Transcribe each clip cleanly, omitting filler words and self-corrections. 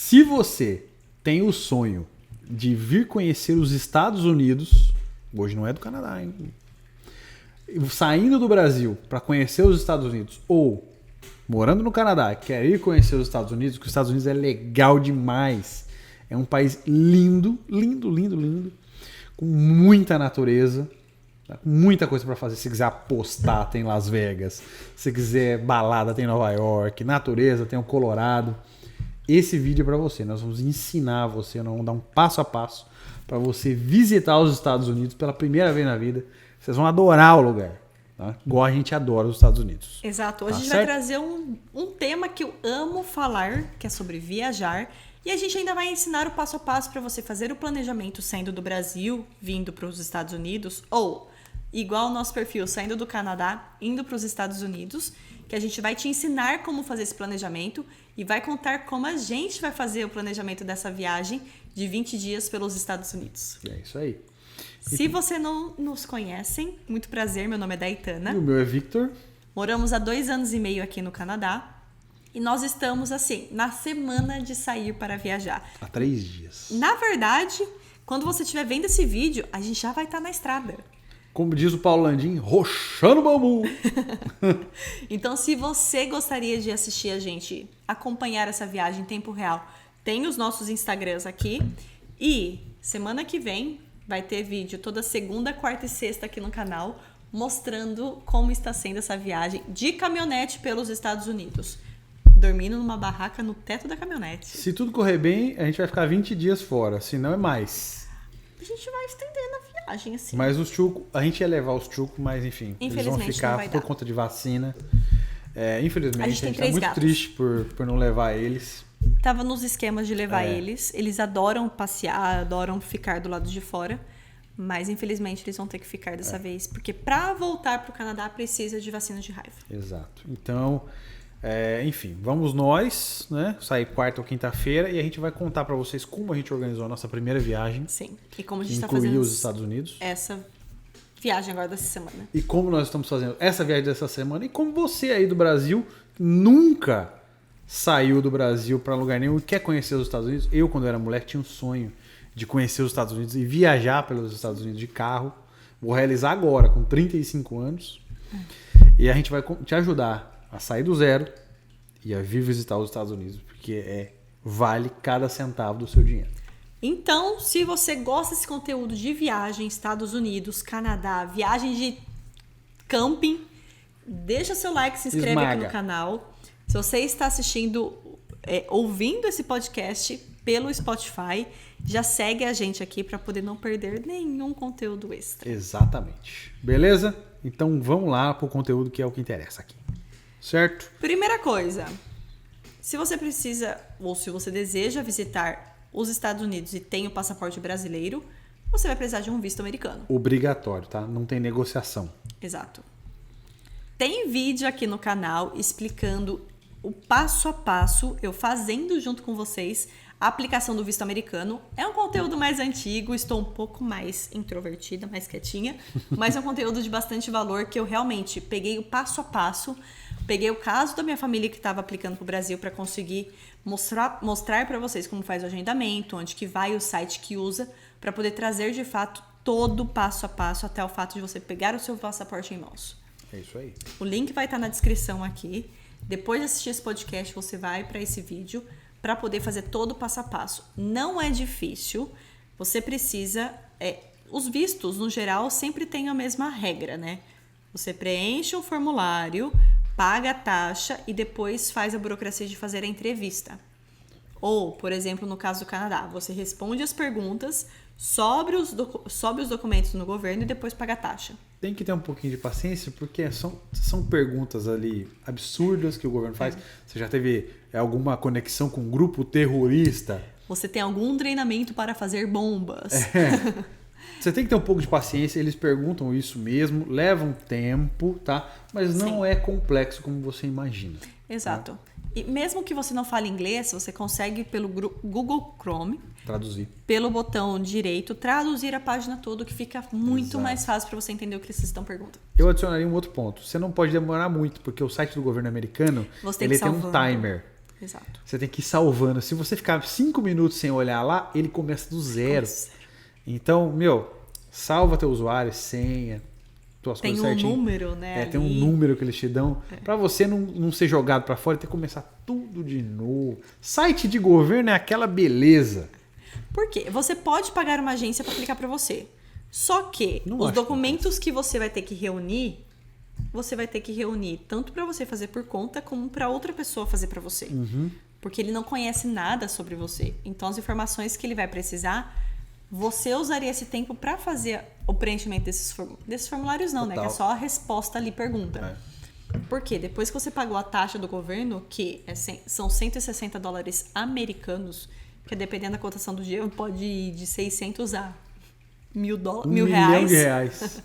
Se você tem o sonho de vir conhecer os Estados Unidos, hoje não é do Canadá, hein? Saindo do Brasil para conhecer os Estados Unidos, ou morando no Canadá, quer ir conhecer os Estados Unidos, porque os Estados Unidos é legal demais. É um país lindo, lindo, lindo, lindo, com muita natureza, tá? Muita coisa para fazer. Se quiser apostar, tem Las Vegas. Se quiser balada, tem Nova York. Natureza, tem o Colorado. Esse vídeo é para você. Nós vamos ensinar você, nós vamos dar um passo a passo para você visitar os Estados Unidos pela primeira vez na vida. Vocês vão adorar o lugar. Tá? Igual a gente adora os Estados Unidos. Exato. Hoje a gente vai trazer um tema que eu amo falar, que é sobre viajar. E a gente ainda vai ensinar o passo a passo para você fazer o planejamento saindo do Brasil, vindo para os Estados Unidos, ou, igual o nosso perfil, saindo do Canadá, indo para os Estados Unidos, que a gente vai te ensinar como fazer esse planejamento e vai contar como a gente vai fazer o planejamento dessa viagem de 20 dias pelos Estados Unidos. É isso aí. Se você não nos conhecem, muito prazer, meu nome é Daitana. E o meu é Victor. Moramos há 2 anos e meio aqui no Canadá. E nós estamos, assim, na semana de sair para viajar. Há 3 dias. Na verdade, quando você estiver vendo esse vídeo, a gente já vai estar na estrada. Como diz o Paulo Landim, roxando bambu. Então, se você gostaria de assistir a gente, acompanhar essa viagem em tempo real, tem os nossos Instagrams aqui. E semana que vem vai ter vídeo toda segunda, quarta e sexta aqui no canal, mostrando como está sendo essa viagem de caminhonete pelos Estados Unidos. Dormindo numa barraca no teto da caminhonete. Se tudo correr bem, a gente vai ficar 20 dias fora, se não é mais. A gente vai estendendo a viagem, assim. Mas os tchucos, a gente ia levar os tchucos, mas enfim, eles vão ficar por conta de vacina. Infelizmente, a gente tá muito triste por não levar eles. Tava nos esquemas de levar eles. Eles adoram passear, adoram ficar do lado de fora. Mas, infelizmente, eles vão ter que ficar dessa vez. Porque para voltar pro Canadá, precisa de vacina de raiva. Exato. Então, enfim, vamos nós, né? Sair quarta ou quinta-feira e a gente vai contar para vocês como a gente organizou a nossa primeira viagem. Sim. E como a gente está fazendo os Estados Unidos. Essa viagem agora dessa semana. E como nós estamos fazendo essa viagem dessa semana. E como você aí do Brasil nunca saiu do Brasil para lugar nenhum e quer conhecer os Estados Unidos. Eu, quando era moleque, tinha um sonho de conhecer os Estados Unidos e viajar pelos Estados Unidos de carro. Vou realizar agora, com 35 anos. E a gente vai te ajudar a sair do zero e a vir visitar os Estados Unidos, porque vale cada centavo do seu dinheiro. Então, se você gosta desse conteúdo de viagem, Estados Unidos, Canadá, viagem de camping, deixa seu like, se inscreve aqui no canal. Se você está assistindo, ouvindo esse podcast pelo Spotify, já segue a gente aqui para poder não perder nenhum conteúdo extra. Exatamente. Beleza? Então vamos lá para o conteúdo que é o que interessa aqui. Certo? Primeira coisa, se você precisa ou se você deseja visitar os Estados Unidos e tem o passaporte brasileiro, você vai precisar de um visto americano. Obrigatório, tá? Não tem negociação. Exato. Tem vídeo aqui no canal explicando o passo a passo, eu fazendo junto com vocês a aplicação do visto americano. É um conteúdo mais antigo, estou um pouco mais introvertida, mais quietinha, mas é um conteúdo de bastante valor que eu realmente peguei o passo a passo, peguei o caso da minha família que estava aplicando para o Brasil para conseguir mostrar para vocês como faz o agendamento, onde que vai, o site que usa, para poder trazer de fato todo o passo a passo até o fato de você pegar o seu passaporte em mãos. É isso aí. O link vai estar na descrição aqui. Depois de assistir esse podcast, você vai para esse vídeo para poder fazer todo o passo a passo. Não é difícil. Você precisa... os vistos, no geral, sempre têm a mesma regra, né? Você preenche um formulário, paga a taxa e depois faz a burocracia de fazer a entrevista. Ou, por exemplo, no caso do Canadá, você responde as perguntas, sobe os documentos no governo e depois paga a taxa. Tem que ter um pouquinho de paciência, porque são perguntas ali absurdas que o governo faz. Você já teve alguma conexão com um grupo terrorista? Você tem algum treinamento para fazer bombas? Você tem que ter um pouco de paciência, eles perguntam isso mesmo, levam tempo, tá? Mas não é complexo como você imagina. Exato. Tá? E mesmo que você não fale inglês, você consegue pelo Google Chrome, traduzir. Pelo botão direito, traduzir a página toda, que fica muito mais fácil para você entender o que vocês estão perguntando. Eu adicionaria um outro ponto. Você não pode demorar muito, porque o site do governo americano ele tem um timer. Exato. Você tem que ir salvando. Se você ficar 5 minutos sem olhar lá, ele começa do zero. Então, salva teu usuário, senha, tuas tem coisas certinho. Tem um número, né? Tem um número que eles te dão. Pra você não ser jogado pra fora e ter que começar tudo de novo. Site de governo é aquela beleza. Por quê? Você pode pagar uma agência pra aplicar pra você. Só que os documentos que você vai ter que reunir, tanto para você fazer por conta, como para outra pessoa fazer para você. Porque ele não conhece nada sobre você. Então, as informações que ele vai precisar, você usaria esse tempo para fazer o preenchimento desses formulários, não, né? Que é só a resposta ali, pergunta. Porque depois que você pagou a taxa do governo, que são $160 americanos, que dependendo da cotação do dia, pode ir de 600 a $1.000 milhão de reais.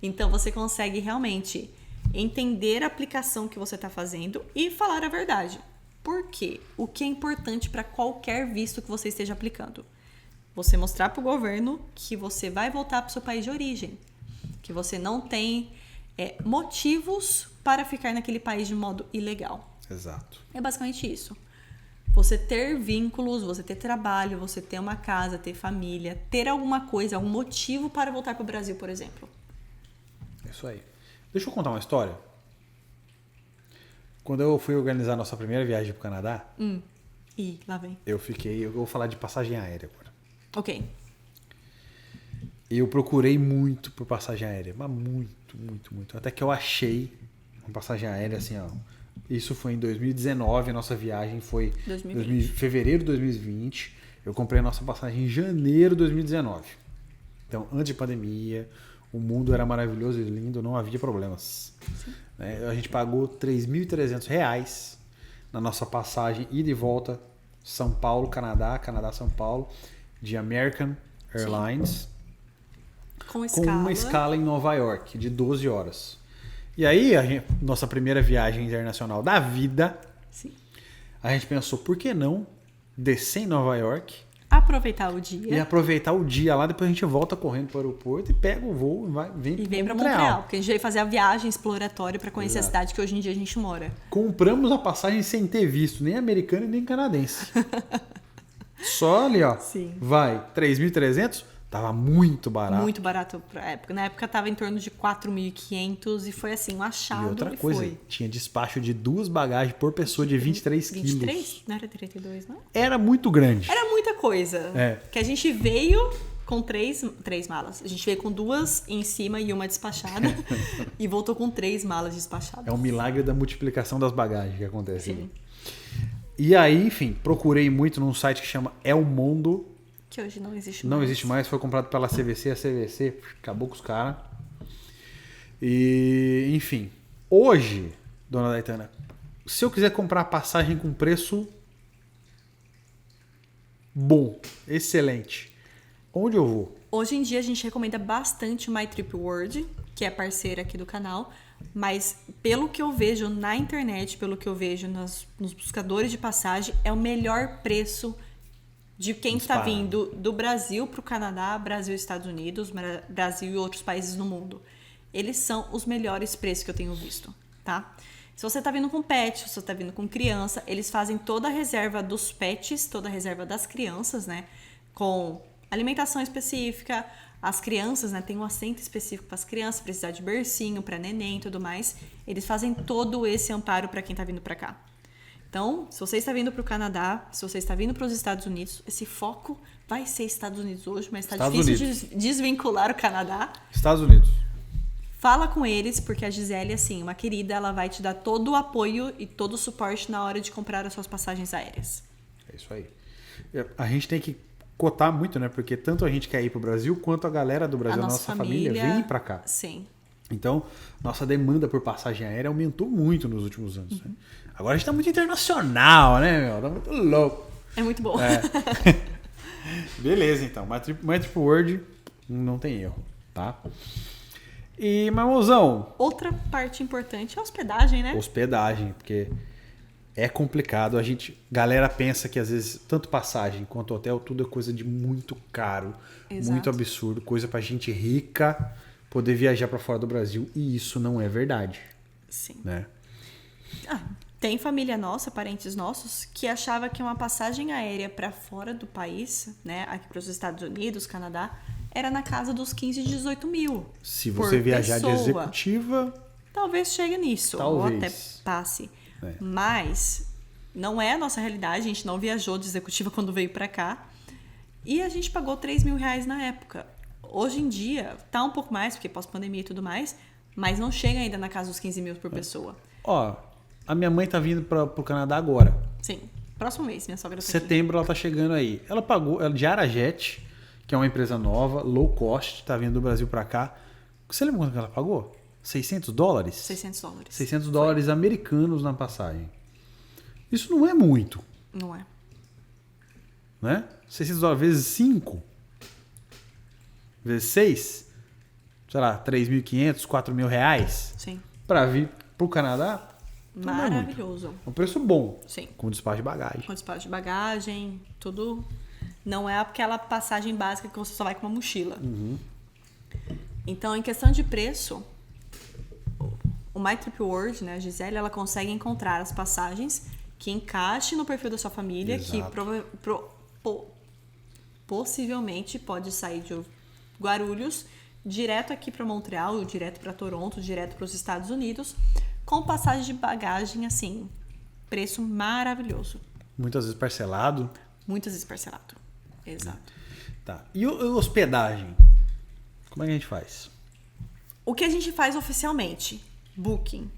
Então, você consegue realmente entender a aplicação que você está fazendo e falar a verdade. Por quê? O que é importante para qualquer visto que você esteja aplicando? Você mostrar para o governo que você vai voltar para o seu país de origem. Que você não tem motivos para ficar naquele país de modo ilegal. Exato. É basicamente isso. Você ter vínculos, você ter trabalho, você ter uma casa, ter família, ter alguma coisa, algum motivo para voltar para o Brasil, por exemplo. Isso aí. Deixa eu contar uma história. Quando eu fui organizar a nossa primeira viagem para o Canadá... Ih, lá vem. Eu vou falar de passagem aérea agora. Ok. Eu procurei muito por passagem aérea. Mas muito, muito, muito. Até que eu achei uma passagem aérea assim, ó. Isso foi em 2019, a nossa viagem foi em fevereiro de 2020. Eu comprei a nossa passagem em janeiro de 2019. Então, antes de pandemia, o mundo era maravilhoso e lindo, não havia problemas. A gente pagou R$3.300 na nossa passagem ida e volta São Paulo, Canadá, Canadá-São Paulo, de American Airlines, com uma escala em Nova York, de 12 horas. E aí, nossa primeira viagem internacional da vida, a gente pensou, por que não descer em Nova York, aproveitar o dia. E aproveitar o dia lá, depois a gente volta correndo para o aeroporto e pega o voo e vem para Montreal. Porque a gente veio fazer a viagem exploratória para conhecer a cidade que hoje em dia a gente mora. Compramos a passagem sem ter visto nem americano e nem canadense. Só ali, ó. Sim. Vai, 3.300, tava muito barato. Muito barato pra época. Na época tava em torno de 4.500 e foi assim, um achado. E outra coisa, tinha despacho de 2 bagagens por pessoa de 23 quilos. 23? Não era 32, não? Era muito grande. Era muita coisa. Que a gente veio com três malas. A gente veio com 2 em cima e uma despachada. E voltou com 3 malas despachadas. É um milagre da multiplicação das bagagens que acontece. Sim. E aí, enfim, procurei muito num site que chama El Mundo. Que hoje não existe mais. Não existe mais, foi comprado pela CVC, a CVC acabou com os caras. E, enfim, hoje, dona Daitana, se eu quiser comprar passagem com preço bom, excelente, onde eu vou? Hoje em dia a gente recomenda bastante o MyTripWorld, que é parceira aqui do canal, mas pelo que eu vejo na internet, pelo que eu vejo nos buscadores de passagem, é o melhor preço de quem está vindo do Brasil para o Canadá, Brasil e Estados Unidos, Brasil e outros países no mundo. Eles são os melhores preços que eu tenho visto, tá? Se você está vindo com pet, se você está vindo com criança, eles fazem toda a reserva dos pets, toda a reserva das crianças, né? Com alimentação específica, as crianças, né? Tem um assento específico para as crianças, precisar de bercinho, para neném e tudo mais. Eles fazem todo esse amparo para quem está vindo para cá. Então, se você está vindo para o Canadá, se você está vindo para os Estados Unidos, esse foco vai ser Estados Unidos hoje, mas está difícil de desvincular o Canadá. Estados Unidos. Fala com eles, porque a Gisele, assim, uma querida, ela vai te dar todo o apoio e todo o suporte na hora de comprar as suas passagens aéreas. É isso aí. A gente tem que cotar muito, né? Porque tanto a gente quer ir para o Brasil, quanto a galera do Brasil, a nossa família vem para cá. Sim. Então, nossa demanda por passagem aérea aumentou muito nos últimos anos. Né? Agora a gente tá muito internacional, né, meu? Tá muito louco. É muito bom. Beleza, então. MyTripWorld não tem erro, tá? E, mamãozão... Outra parte importante é a hospedagem, né? Hospedagem, porque é complicado. Galera pensa que às vezes tanto passagem quanto hotel, tudo é coisa de muito caro, muito absurdo, coisa pra gente rica poder viajar para fora do Brasil, e isso não é verdade. Sim. Né? Tem família nossa, parentes nossos, que achava que uma passagem aérea para fora do país, né, aqui para os Estados Unidos, Canadá, era na casa dos 15, 18 mil. Se você viajar de executiva... Talvez chegue nisso, talvez. ou até passe. Mas não é a nossa realidade, a gente não viajou de executiva quando veio para cá. E a gente pagou 3 mil reais na época. Hoje em dia, tá um pouco mais, porque pós-pandemia e tudo mais, mas não chega ainda na casa dos 15 mil por pessoa. Ó, a minha mãe tá vindo pro Canadá agora. Sim, próximo mês, minha sogra tá aqui. Setembro ela tá chegando aí. Ela pagou, ela de Arajet, que é uma empresa nova, low cost, tá vindo do Brasil pra cá. Você lembra quanto que ela pagou? $600? $600. $600 americanos na passagem. Isso não é muito, Não é. né? $600 vezes 5, vezes 6, sei lá, 3.500, 4.000 reais Sim. para vir pro Canadá. Não é muito. Maravilhoso. É um preço bom, Sim. com despacho de bagagem. Com despacho de bagagem, tudo. Não é aquela passagem básica que você só vai com uma mochila. Então, em questão de preço, o My Trip World, né, a Gisele, ela consegue encontrar as passagens que encaixem no perfil da sua família, Exato. que possivelmente pode sair de Guarulhos direto aqui para Montreal, direto para Toronto, direto para os Estados Unidos, com passagem de bagagem, assim, preço maravilhoso. Muitas vezes parcelado. Muitas vezes parcelado. Exato. Tá. E hospedagem? Como é que a gente faz? O que a gente faz oficialmente? Booking.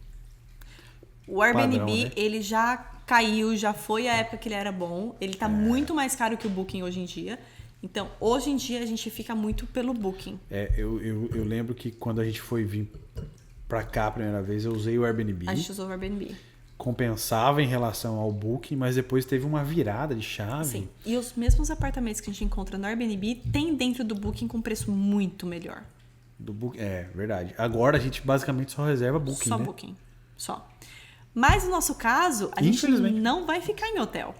O Airbnb, Padrão, né? ele já caiu, já foi a época que ele era bom. Ele tá muito mais caro que o Booking hoje em dia. Então, hoje em dia, a gente fica muito pelo Booking. Eu lembro que quando a gente foi vir pra cá a primeira vez, eu usei o Airbnb. A gente usou o Airbnb. Compensava em relação ao Booking, mas depois teve uma virada de chave. Sim. E os mesmos apartamentos que a gente encontra no Airbnb tem dentro do Booking com preço muito melhor. É, verdade. Agora a gente basicamente só reserva Booking, Só né? Booking. Só. Mas no nosso caso, a gente Infelizmente. não vai ficar em hotel.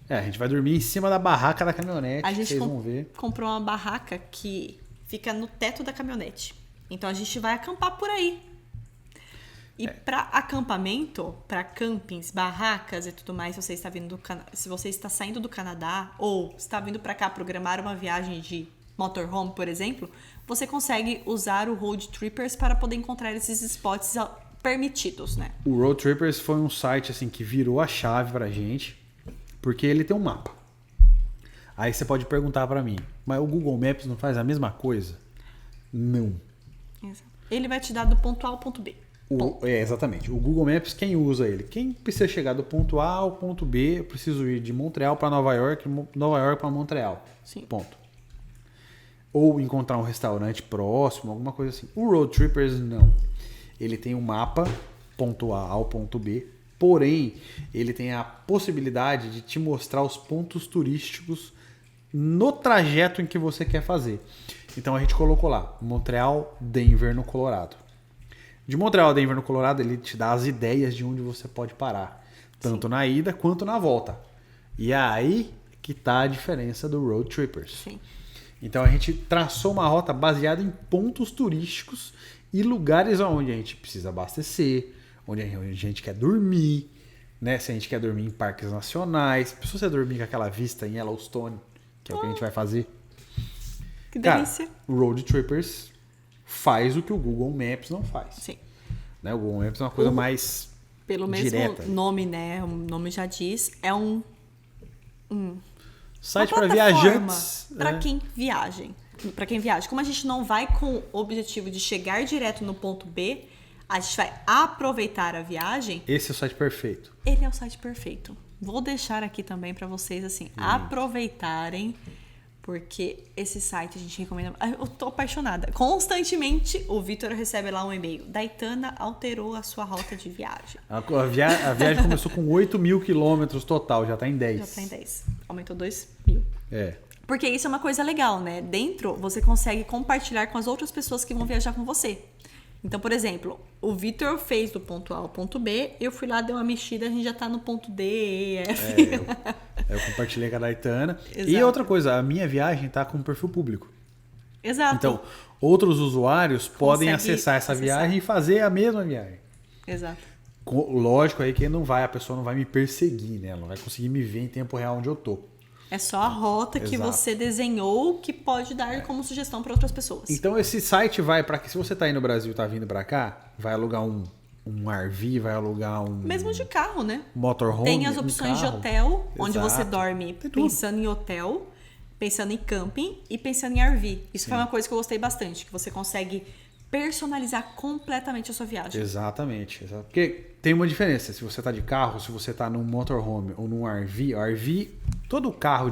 A gente vai dormir em cima da barraca da caminhonete, A gente vocês vão ver. comprou uma barraca que fica no teto da caminhonete. Então a gente vai acampar por aí. E para acampamento, para campings, barracas e tudo mais, se você está vindo se você está saindo do Canadá ou está vindo para cá programar uma viagem de motorhome, por exemplo, você consegue usar o Road Trippers para poder encontrar esses spots permitidos, né? O Road Trippers foi um site assim que virou a chave pra gente, porque ele tem um mapa. Aí você pode perguntar pra mim, mas o Google Maps não faz a mesma coisa? Não. Exato. Ele vai te dar do ponto A ao ponto B. Exatamente. O Google Maps, quem usa ele? Quem precisa chegar do ponto A ao ponto B, eu preciso ir de Montreal para Nova York, Nova York para Montreal. Sim. Ponto. Ou encontrar um restaurante próximo, alguma coisa assim. O Road Trippers não. Ele tem um mapa, ponto A ao ponto B, porém, ele tem a possibilidade de te mostrar os pontos turísticos no trajeto em que você quer fazer. Então a gente colocou lá, Montreal, Denver, no Colorado. De Montreal a Denver, no Colorado, ele te dá as ideias de onde você pode parar. Tanto na ida quanto na volta. E é aí que tá a diferença do Road Trippers. Sim. Então a gente traçou uma rota baseada em pontos turísticos e lugares onde a gente precisa abastecer, onde a gente quer dormir, né? Se a gente quer dormir em parques nacionais, se você dormir com aquela vista em Yellowstone, que é o que a gente vai fazer. Que delícia. Cara, o Road Trippers faz o que o Google Maps não faz. Sim. Né? O Google Maps é uma coisa mais Pelo mesmo direta. nome, né? O nome já diz, é um site uma para plataforma viajantes. para quem viaja. Para quem viaja. Como a gente não vai com o objetivo de chegar direto no ponto B, a gente vai aproveitar a viagem. Esse é o site perfeito. Ele é o site perfeito. Vou deixar aqui também para vocês assim aproveitarem, porque esse site a gente recomenda. Eu tô apaixonada. Constantemente o Vitor recebe lá um e-mail. Daitana alterou a sua rota de viagem. A viagem começou com 8.000 quilômetros total, já está em 10. Já tá em 10. Aumentou 2.000. É. Porque isso é uma coisa legal, né? Dentro, você consegue compartilhar com as outras pessoas que vão viajar com você. Então, por exemplo, o Vitor fez do ponto A ao ponto B, eu fui lá, dei uma mexida, a gente já tá no ponto D, E, F. Eu compartilhei com a Daitana. Exato. E outra coisa, a minha viagem tá com perfil público. Exato. Então, outros usuários podem Consegue acessar essa acessar. viagem e fazer a mesma viagem. Exato. Lógico aí que a pessoa não vai me perseguir, né? Ela não vai conseguir me ver em tempo real onde eu tô. É só a rota que Exato. você desenhou que pode dar como sugestão para outras pessoas. Então esse site vai para que se você tá aí no Brasil e tá vindo para cá, vai alugar um RV, vai alugar um Mesmo de carro, né? motorhome, Tem as um opções de carro. hotel, onde Exato. você dorme Tem tudo. pensando em hotel, pensando em camping e pensando em RV. Isso foi uma coisa que eu gostei bastante, que você consegue personalizar completamente a sua viagem. Exatamente. Porque tem uma diferença. Se você tá de carro, se você tá num motorhome ou num RV, todo carro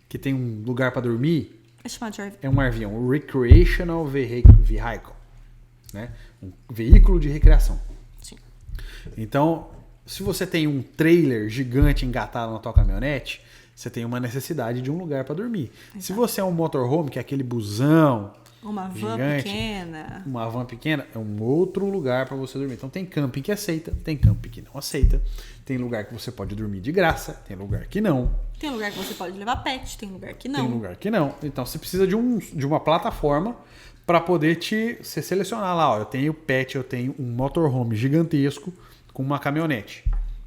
que tem um lugar para dormir É chamado de RV. é um RV, um Recreational Vehicle, né? Um veículo de recreação. Sim. Então, se você tem um trailer gigante engatado na tua caminhonete, você tem uma necessidade de um lugar para dormir. Se você é um motorhome, que é aquele busão, Uma van gigante, pequena. uma van pequena, é um outro lugar para você dormir. Então tem camping que aceita, tem camping que não aceita, tem lugar que você pode dormir de graça, tem lugar que não, Tem lugar que você pode levar pet, tem lugar que tem não. lugar que não. Então você precisa de uma plataforma para poder você selecionar lá. Ó, eu tenho pet, eu tenho um motorhome gigantesco com uma caminhonete.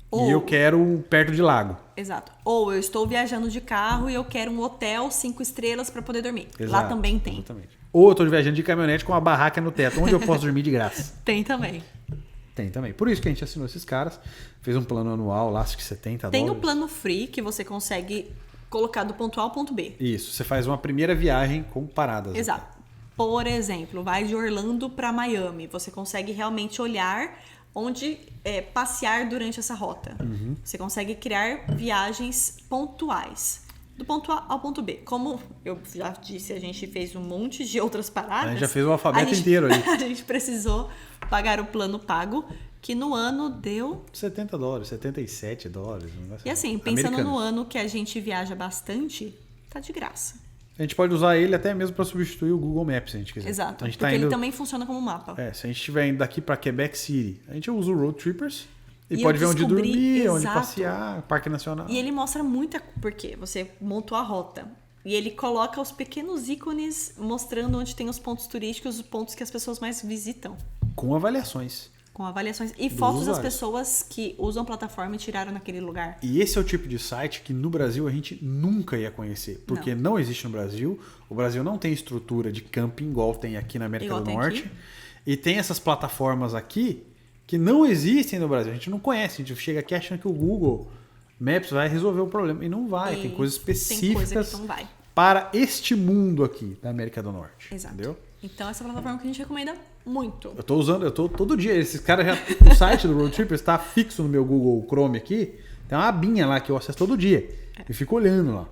Ou- E eu quero perto de lago. Exato. Ou eu estou viajando de carro e eu quero um hotel 5 estrelas para poder dormir. Lá Exato, também tem. Exatamente. Ou eu estou viajando de caminhonete com uma barraca no teto, onde eu posso dormir de graça. Tem também. Tem também. Por isso que a gente assinou esses caras. Fez um plano anual lá, acho que 70 Tem o dólares. plano free que você consegue colocar do ponto A ao ponto B. Isso, você faz uma primeira viagem com paradas. né? Exato. Por exemplo, vai de Orlando para Miami. Você consegue realmente olhar onde passear durante essa rota. Uhum. Você consegue criar viagens pontuais. Do ponto A ao ponto B. Como eu já disse, a gente fez um monte de outras paradas. A gente já fez o alfabeto a gente- inteiro ali. A gente precisou pagar o plano pago, que no ano deu... 70 dólares, 77 dólares. um negócio E assim, pensando americano. no ano que a gente viaja bastante, tá de graça. A gente pode usar ele até mesmo para substituir o Google Maps, se a gente quiser. Exato. A gente Porque tá ele indo... também funciona como mapa. Se a gente estiver indo daqui para Quebec City, a gente usa o Road Trippers e E pode eu ver onde descobri- dormir, onde exato. passear, Parque Nacional. E ele mostra muita... Porque você montou a rota. E ele coloca os pequenos ícones mostrando onde tem os pontos turísticos, os pontos que as pessoas mais visitam. Com avaliações. Com avaliações e fotos das usuários. pessoas que usam a plataforma e tiraram naquele lugar. E esse é o tipo de site que no Brasil a gente nunca ia conhecer, porque não existe no Brasil. O Brasil não tem estrutura de camping igual tem aqui na América Igual do tem Norte. aqui. E tem essas plataformas aqui que não existem no Brasil. A gente não conhece. A gente chega aqui achando que o Google Maps vai resolver o problema. E não vai. Tem coisas específicas Tem coisa que não vai. para este mundo aqui da América do Norte. Exato. Entendeu? Então essa plataforma que a gente recomenda muito. Eu tô usando, todo dia. Esses caras já. O site do Road Trippers está fixo no meu Google Chrome aqui. Tem uma abinha lá que eu acesso todo dia. E fico olhando lá.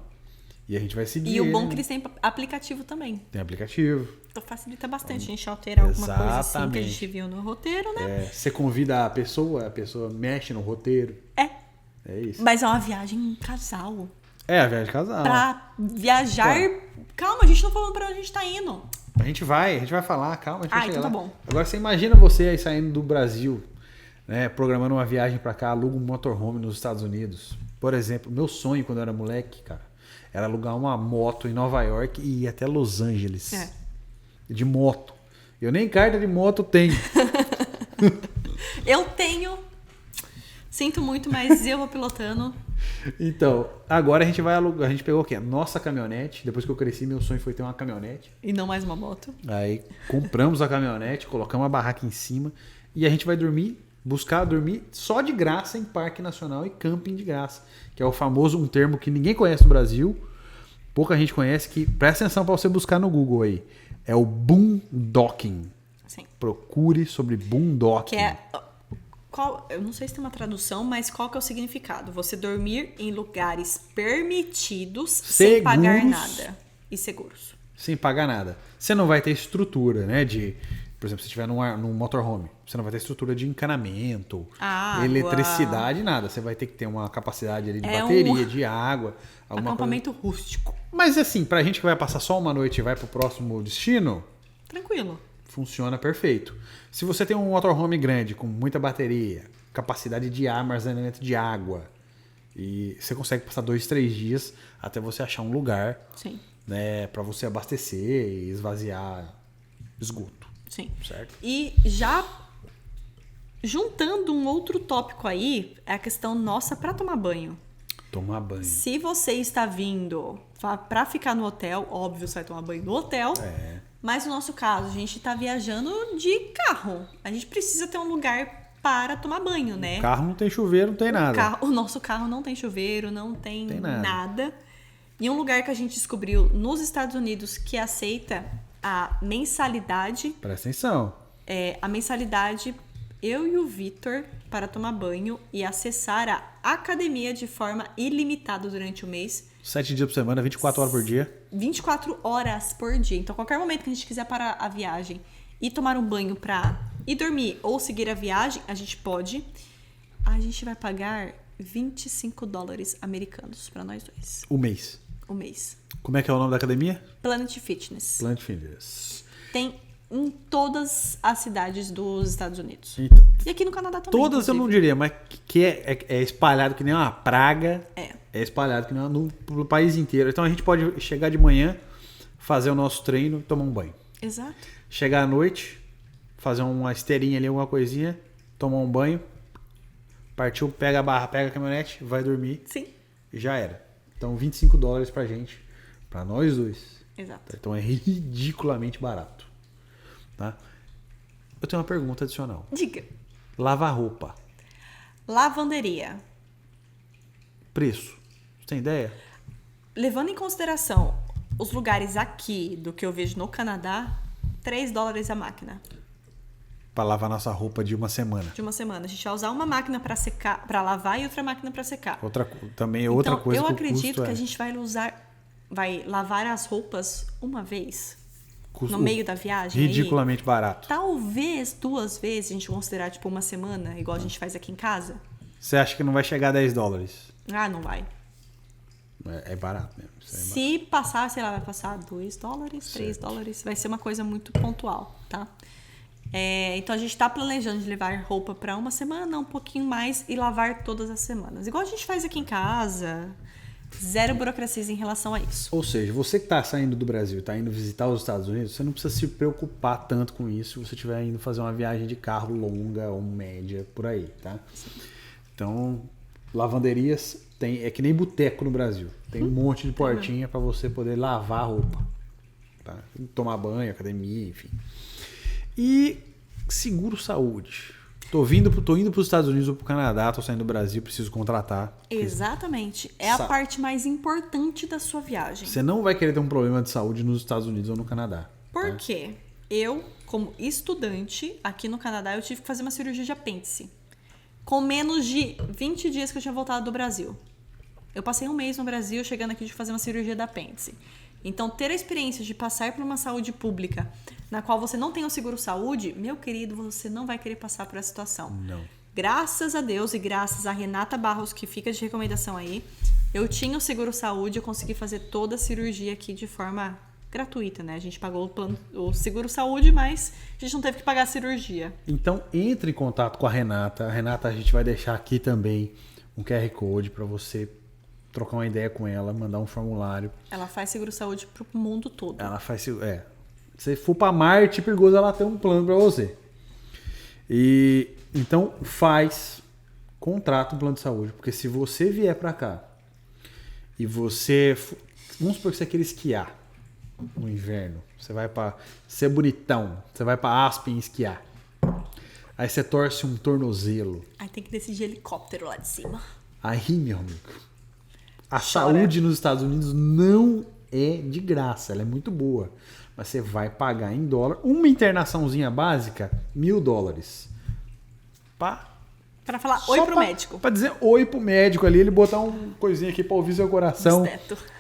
E a gente vai seguir. E o bom é ele. que eles têm aplicativo também. Tem aplicativo. Então facilita bastante. A gente altera alguma coisa assim que a Exatamente. gente viu no roteiro, né? Você convida a pessoa mexe no roteiro. É. É isso. Mas é uma viagem em casal. É a viagem de casal. Pra viajar. Calma, a gente não falou pra onde a gente tá indo. A gente vai falar, calma, a gente vai chegar então tá lá. bom. Agora você imagina você aí saindo do Brasil, né, programando uma viagem pra cá, aluga um motorhome nos Estados Unidos. Por exemplo, meu sonho quando eu era moleque, cara, era alugar uma moto em Nova York e ir até Los Angeles. É. De moto. Eu nem carta de moto tenho. Eu tenho. Sinto muito, mas eu vou pilotando. Então, agora a gente vai alugar. A gente pegou o quê? Nossa caminhonete. Depois que eu cresci, meu sonho foi ter uma caminhonete. E não mais uma moto. Aí compramos a caminhonete, colocamos a barraca em cima e a gente vai buscar dormir só de graça em Parque Nacional e camping de graça. Que é o famoso, um termo que ninguém conhece no Brasil, pouca gente conhece, que presta atenção para você buscar no Google aí. É o boondocking. Sim. Procure sobre boondocking. Que é. Eu não sei se tem uma tradução, mas qual que é o significado? Você dormir em lugares permitidos sem pagar Seguros. nada. E seguros. Sem pagar nada. Você não vai ter estrutura, né? Por exemplo, se estiver num motorhome, você não vai ter estrutura de encanamento, Água. eletricidade, nada. Você vai ter que ter uma capacidade ali de É bateria, de água, alguma Acampamento rústico. coisa. Mas assim, pra gente que vai passar só uma noite e vai pro próximo destino, Tranquilo. funciona perfeito. Se você tem um motorhome grande, com muita bateria, capacidade de armazenamento de água, e você consegue passar 2, 3 dias até você achar um lugar, Sim. né, para você abastecer e esvaziar esgoto, Sim. certo? E já juntando um outro tópico aí, é a questão nossa para tomar banho. Tomar banho. Se você está vindo para ficar no hotel, óbvio, você vai tomar banho no hotel. Mas no nosso caso, a gente está viajando de carro. A gente precisa ter um lugar para tomar banho, né? O carro não tem chuveiro, não tem nada. O nosso carro não tem chuveiro, não tem nada. nada. E um lugar que a gente descobriu nos Estados Unidos que aceita a mensalidade. Presta atenção. A mensalidade, eu e o Vitor, para tomar banho e acessar a academia de forma ilimitada durante o mês. 7 dias por semana, 24 horas por dia. 24 horas por dia. Então, a qualquer momento que a gente quiser parar a viagem e tomar um banho para ir dormir ou seguir a viagem, a gente pode. A gente vai pagar $25 americanos para nós dois. O mês. O mês. Como é que é o nome da academia? Planet Fitness. Planet Fitness. Tem em todas as cidades dos Estados Unidos. Então, E aqui no Canadá também. todas inclusive. eu não diria, mas que é espalhado que nem uma praga. É. É espalhado que nem no país inteiro. Então a gente pode chegar de manhã, fazer o nosso treino e tomar um banho. Exato. Chegar à noite, fazer uma esteirinha ali, alguma coisinha, tomar um banho, partiu, pega a barra, pega a caminhonete, vai dormir Sim. e já era. Então $25 pra gente, pra nós dois. Exato. Então é ridiculamente barato. Tá? Eu tenho uma pergunta adicional. Diga. Lavar roupa. Lavanderia. Preço. Você tem ideia? Levando em consideração os lugares aqui do que eu vejo no Canadá, $3 a máquina Pra lavar nossa roupa de uma semana. de uma semana. A gente vai usar uma máquina para secar, para lavar e outra máquina para secar. Também é outra Então, coisa eu que o acredito custo que a gente vai lavar as roupas uma vez custo no meio da viagem. ridiculamente barato. Talvez 2 vezes a gente considerar tipo uma semana, igual a gente faz aqui em casa. Você acha que não vai chegar a $10? Ah, não vai. É barato mesmo. Isso é barato. Se passar, sei lá, vai passar $2, $3, vai ser uma coisa muito pontual, tá? Então a gente tá planejando de levar roupa para uma semana, um pouquinho mais, e lavar todas as semanas. Igual a gente faz aqui em casa. Zero burocracias em relação a isso. Ou seja, você que está saindo do Brasil e está indo visitar os Estados Unidos, você não precisa se preocupar tanto com isso se você estiver indo fazer uma viagem de carro longa ou média, por aí, tá? Sim. Então, lavanderias é que nem boteco no Brasil. Tem um monte de portinha para você poder lavar a roupa. Tá? Tomar banho, academia, enfim. E seguro-saúde. Tô indo para os Estados Unidos ou para o Canadá, tô saindo do Brasil, preciso contratar. Exatamente. É a parte mais importante da sua viagem. Você não vai querer ter um problema de saúde nos Estados Unidos ou no Canadá. Por quê? Eu, como estudante, aqui no Canadá, eu tive que fazer uma cirurgia de apêndice. Com menos de 20 dias que eu tinha voltado do Brasil. Eu passei um mês no Brasil, chegando aqui de fazer uma cirurgia de apêndice. Então, ter a experiência de passar por uma saúde pública na qual você não tem o seguro-saúde, meu querido, você não vai querer passar por essa situação. Não. Graças a Deus e graças a Renata Barros, que fica de recomendação aí, eu tinha o seguro-saúde, eu consegui fazer toda a cirurgia aqui de forma gratuita, né? A gente pagou o seguro-saúde, mas a gente não teve que pagar a cirurgia. Então, entre em contato com a Renata. A Renata, a gente vai deixar aqui também um QR Code para você trocar uma ideia com ela, mandar um formulário. Ela faz seguro-saúde pro mundo todo. Ela faz... Se for para Marte, perigoso, ela tem um plano para você. E então contrata um plano de saúde, porque se você vier para cá e vamos supor que você queira esquiar no inverno, você vai para ser bonitão, você vai para Aspen esquiar. Aí você torce um tornozelo. Aí tem que descer de helicóptero lá de cima. Aí, meu amigo, a saúde nos Estados Unidos não é de graça, ela é muito boa. Mas você vai pagar em dólar. Uma internaçãozinha básica, $1.000. Pra falar oi pro médico. Pra dizer oi pro médico ali, ele botar uma coisinha aqui pra ouvir seu coração.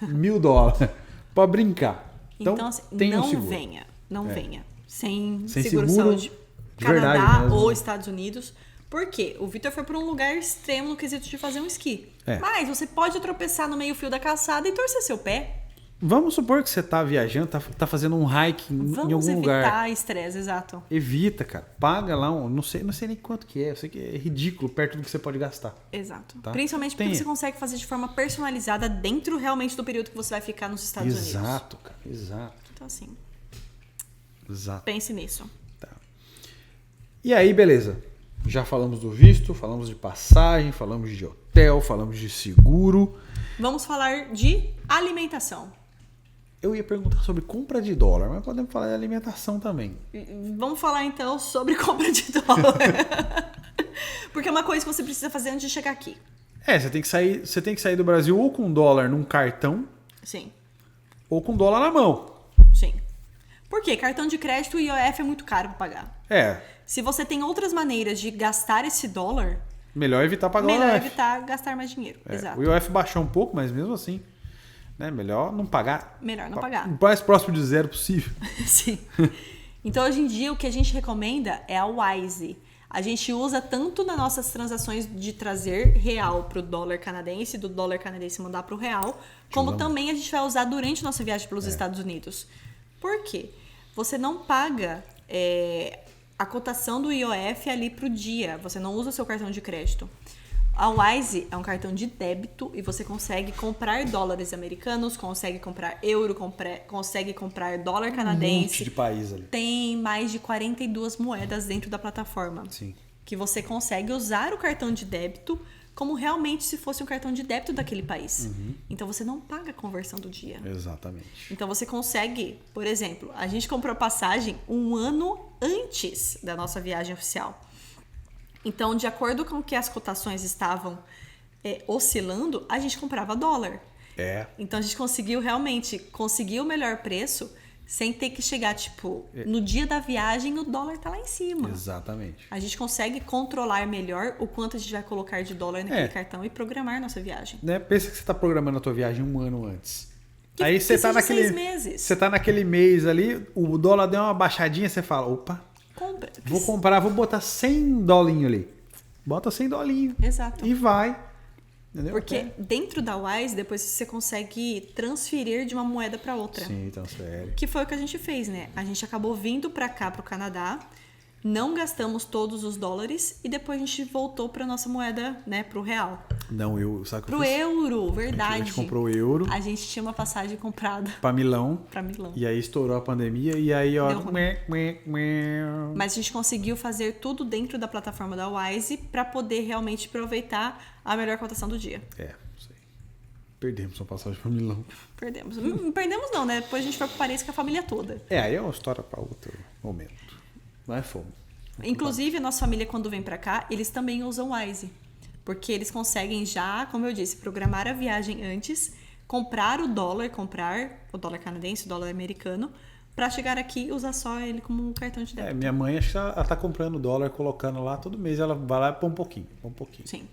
$1.000. Pra brincar. Então assim, tem não um seguro. Não venha. Sem seguro seguro-saúde de Canadá mesmo. ou Estados Unidos. Por quê? O Vitor foi para um lugar extremo no quesito de fazer um esqui. Mas você pode tropeçar no meio-fio da calçada e torcer seu pé. Vamos supor que você tá viajando, tá fazendo um hike em algum lugar. Vamos evitar estresse, exato. Evita, cara. Paga lá, não sei nem quanto que é. Eu sei que é ridículo, perto do que você pode gastar. Exato. Tá? Principalmente porque você consegue fazer de forma personalizada dentro realmente do período que você vai ficar nos Estados Unidos. Exato, cara. Exato. Então assim, Exato. pense nisso. Tá. E aí, beleza. Já falamos do visto, falamos de passagem, falamos de hotel, falamos de seguro. Vamos falar de alimentação. Eu ia perguntar sobre compra de dólar, mas podemos falar de alimentação também. Vamos falar então sobre compra de dólar. Porque é uma coisa que você precisa fazer antes de chegar aqui. Você tem que sair do Brasil ou com dólar num cartão, Sim. ou com dólar na mão. Sim. Por quê? Cartão de crédito e IOF é muito caro para pagar. Se você tem outras maneiras de gastar esse dólar, melhor evitar pagar o IOF. melhor evitar gastar mais dinheiro. Exato. O IOF baixou um pouco, mas mesmo assim, né, melhor não pagar. Melhor não pagar. O mais próximo de zero possível. Sim. Então, hoje em dia, o que a gente recomenda é a Wise. A gente usa tanto nas nossas transações de trazer real para o dólar canadense, do dólar canadense mandar para o real, como também a gente vai usar durante nossa viagem pelos Estados Unidos. Por quê? Você não paga a cotação do IOF ali para o dia. Você não usa o seu cartão de crédito. A Wise é um cartão de débito e você consegue comprar dólares americanos, consegue comprar euro, consegue comprar dólar canadense. Um monte de país ali. Tem mais de 42 moedas dentro da plataforma. Sim. Que você consegue usar o cartão de débito como realmente se fosse um cartão de débito daquele país. Então você não paga a conversão do dia. Exatamente. Então você consegue, por exemplo, a gente comprou passagem um ano antes da nossa viagem oficial. Então, de acordo com que as cotações estavam oscilando, a gente comprava dólar. Então a gente conseguiu realmente conseguir o melhor preço sem ter que chegar, tipo, no dia da viagem o dólar tá lá em cima. Exatamente. A gente consegue controlar melhor o quanto a gente vai colocar de dólar naquele cartão e programar nossa viagem. Né? Pensa que você tá programando a tua viagem um ano antes. Aí você tá naquele 6 meses. Você tá naquele mês ali, o dólar deu uma baixadinha, você fala, opa, compra. Vou botar 100 dolinho ali. Bota 100 dolinho. Exato. E vai. Entendeu? Porque dentro da Wise, depois você consegue transferir de uma moeda para outra. Sim, transfere. Que foi o que a gente fez, né? A gente acabou vindo para cá, pro Canadá, não gastamos todos os dólares e depois a gente voltou para nossa moeda, né, pro real. Não, sabe o que eu Pro fiz? euro, verdade. A gente comprou euro. A gente tinha uma passagem comprada Pra Milão. E aí estourou a pandemia e aí, ó. Mas a gente conseguiu fazer tudo dentro da plataforma da Wise para poder realmente aproveitar a melhor cotação do dia. Sei. Perdemos uma passagem pra Milão. Perdemos. Perdemos não, né? Depois a gente foi pro Paris com a família toda. Aí é uma história pra outro momento. Mas fomos. Inclusive, a nossa família, quando vem pra cá, eles também usam Wise. Porque eles conseguem já, como eu disse, programar a viagem antes, comprar o dólar canadense, o dólar americano, pra chegar aqui e usar só ele como um cartão de débito. Minha mãe, acho que ela tá comprando dólar, colocando lá todo mês, ela vai lá e põe um pouquinho. Sim.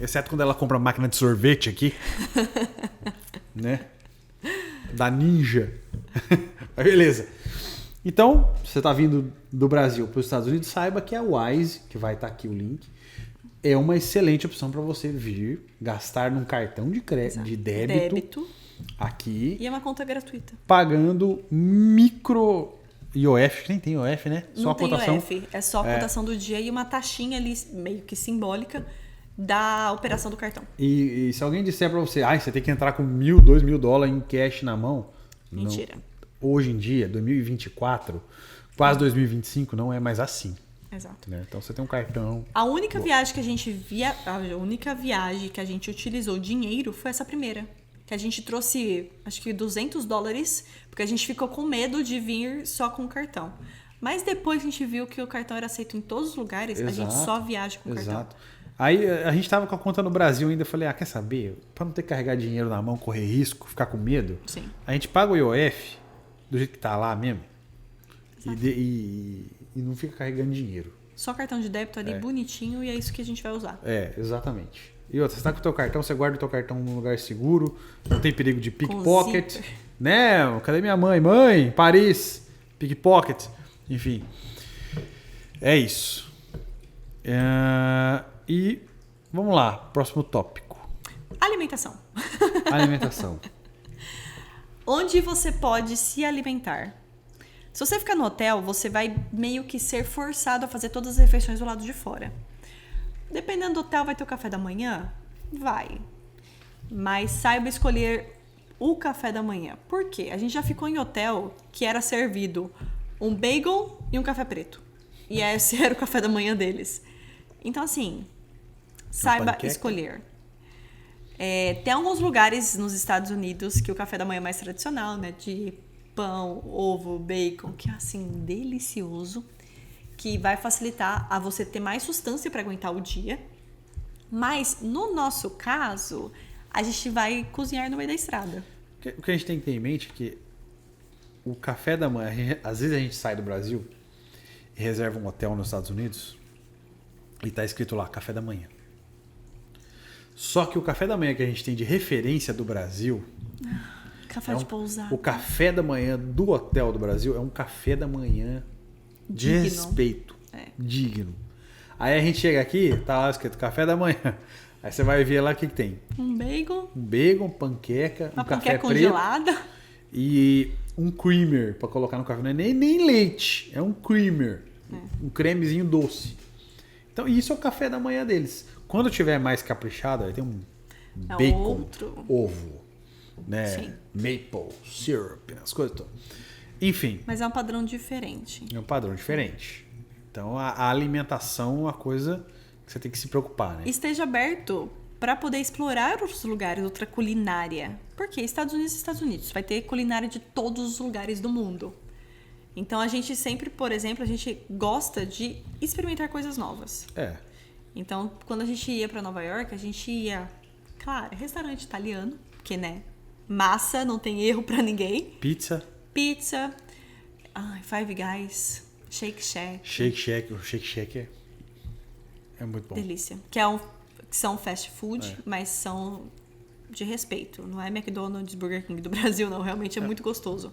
Exceto quando ela compra máquina de sorvete aqui. Né? Da Ninja. Mas beleza. Então, você tá vindo do Brasil para os Estados Unidos, saiba que a Wise, que vai estar aqui o link, é uma excelente opção para você vir gastar num cartão de débito aqui. E é uma conta gratuita. Pagando micro IOF, que nem tem IOF, né? Não só a tem cotação. IOF, é só a cotação do dia e uma taxinha ali meio que simbólica da operação do cartão. E se alguém disser para você, você tem que entrar com $1.000, $2.000 em cash na mão. Mentira. Não. Hoje em dia, 2024, quase 2025, não é mais assim. Exato. Né? Então você tem um cartão. A única viagem que a gente utilizou dinheiro foi essa primeira. Que a gente trouxe, acho que $200, porque a gente ficou com medo de vir só com o cartão. Mas depois a gente viu que o cartão era aceito em todos os lugares, a gente só viaja com o cartão. Aí a gente tava com a conta no Brasil ainda, eu falei, quer saber? Para não ter que carregar dinheiro na mão, correr risco, ficar com medo, Sim. A gente paga o IOF do jeito que tá lá mesmo e não fica carregando dinheiro. Só cartão de débito ali bonitinho e é isso que a gente vai usar. Exatamente. E outra, você tá com o teu cartão, você guarda o teu cartão num lugar seguro, não tem perigo de pickpocket. Né? Cadê minha mãe? Mãe, Paris, pickpocket. Enfim, é isso. E vamos lá, próximo tópico. Alimentação. Onde você pode se alimentar? Se você ficar no hotel, você vai meio que ser forçado a fazer todas as refeições do lado de fora. Dependendo do hotel, vai ter o café da manhã? Vai. Mas saiba escolher o café da manhã. Por quê? A gente já ficou em hotel que era servido um bagel e um café preto. E esse era o café da manhã deles. Então, assim, saiba panqueca. escolher. Tem alguns lugares nos Estados Unidos que o café da manhã é mais tradicional, né? De pão, ovo, bacon, que é, assim, delicioso. Que vai facilitar a você ter mais sustância para aguentar o dia. Mas, no nosso caso, a gente vai cozinhar no meio da estrada. O que a gente tem que ter em mente é que o café da manhã, às vezes a gente sai do Brasil e reserva um hotel nos Estados Unidos e tá escrito lá, café da manhã. Só que o café da manhã que a gente tem de referência do Brasil... Café de pousada. O café da manhã do hotel do Brasil é um café da manhã de Digno. respeito. Digno. Aí a gente chega aqui, tá lá escrito café da manhã. Aí você vai ver lá o que tem. Um bacon. Um bacon, panqueca, Uma um café panqueca preto congelada. e um creamer pra colocar no café. Não é nem leite, é um creamer. Um cremezinho doce. Então isso é o café da manhã deles. Quando tiver mais caprichado, aí tem um bacon, outro. ovo, né? Sim. Maple, syrup, as coisas todas. Enfim, Mas é um padrão diferente. é um padrão diferente. Então a alimentação é uma coisa que você tem que se preocupar, né? Esteja aberto para poder explorar outros lugares, outra culinária. Porque Estados Unidos. Vai ter culinária de todos os lugares do mundo. Então a gente sempre, por exemplo, a gente gosta de experimentar coisas novas. Então, quando a gente ia para Nova York, a gente ia, claro, restaurante italiano, porque, né, massa, não tem erro para ninguém. Pizza, Five Guys, Shake Shack. Shake Shack. O Shake Shack é muito bom. Delícia. Que são fast food, mas são de respeito. Não é McDonald's, Burger King do Brasil, não. Realmente é muito gostoso.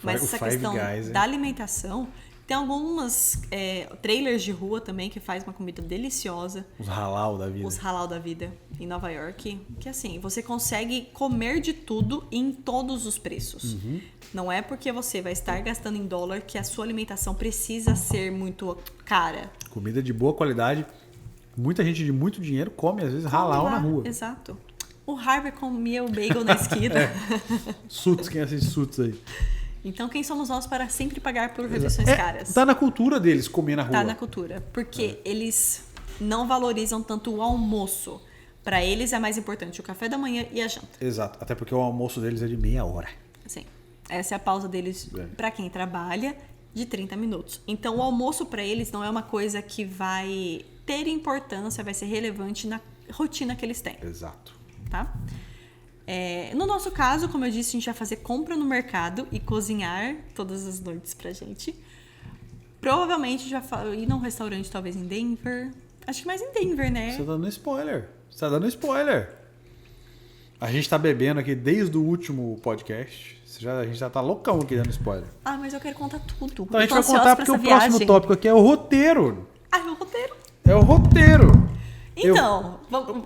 Mas o essa Five questão Guys, da alimentação... Tem algumas trailers de rua também que faz uma comida deliciosa. Os halal da vida. Os halal da vida em Nova York. Que assim, você consegue comer de tudo em todos os preços. Não é porque você vai estar gastando em dólar que a sua alimentação precisa ser muito cara. Comida de boa qualidade. Muita gente de muito dinheiro come, às vezes, halal na rua. Exato. O Harvey comia o bagel na esquina. Suits, quem assiste Suits aí? Então, quem somos nós para sempre pagar por refeições caras? Tá na cultura deles comer na rua. Tá na cultura. Porque eles não valorizam tanto o almoço. Para eles é mais importante o café da manhã e a janta. Exato. Até porque o almoço deles é de meia hora. Sim. Essa é a pausa deles para quem trabalha de 30 minutos. Então, o almoço para eles não é uma coisa que vai ter importância, vai ser relevante na rotina que eles têm. Exato. Tá? No nosso caso, como eu disse, a gente vai fazer compra no mercado e cozinhar todas as noites pra gente. Provavelmente já ir num restaurante, talvez em Denver. Acho que mais em Denver, né? Você tá dando spoiler. A gente tá bebendo aqui desde o último podcast. A gente já tá loucão aqui dando spoiler. Ah, mas eu quero contar tudo. Então a gente vai contar porque o próximo tópico aqui é o roteiro. Ah, é o roteiro? É o roteiro. Então, vamos...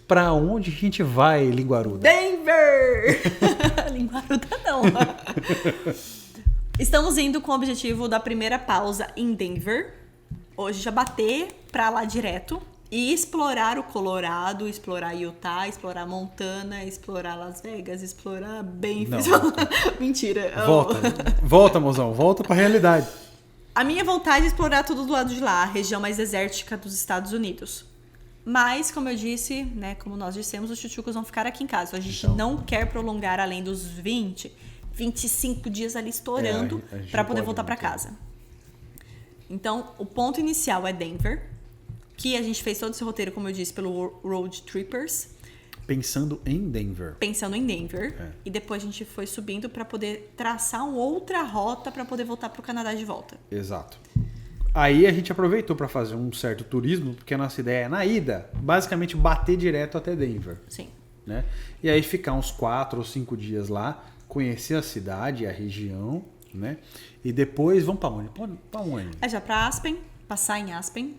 Pra onde a gente vai, Linguaruda? Denver! Linguaruda não. Estamos indo com o objetivo da primeira pausa em Denver. Hoje já bater pra lá direto e explorar o Colorado, explorar Utah, explorar Montana, explorar Las Vegas, explorar Memphis. Mentira. Volta, mozão. Volta pra realidade. A minha vontade é explorar tudo do lado de lá, a região mais desértica dos Estados Unidos. Mas, como eu disse, né, como nós dissemos, os chuchucos vão ficar aqui em casa. A gente não quer prolongar além dos 25 dias ali estourando para poder voltar para casa. Então, o ponto inicial é Denver, que a gente fez todo esse roteiro, como eu disse, pelo Road Trippers. Pensando em Denver. E depois a gente foi subindo para poder traçar uma outra rota para poder voltar para o Canadá de volta. Exato. Aí a gente aproveitou para fazer um certo turismo, porque a nossa ideia é, na ida, basicamente bater direto até Denver. Sim. Né? E aí ficar uns 4 ou 5 dias lá, conhecer a cidade, a região, né? E depois vamos para onde? Para onde? Já para Aspen, passar em Aspen.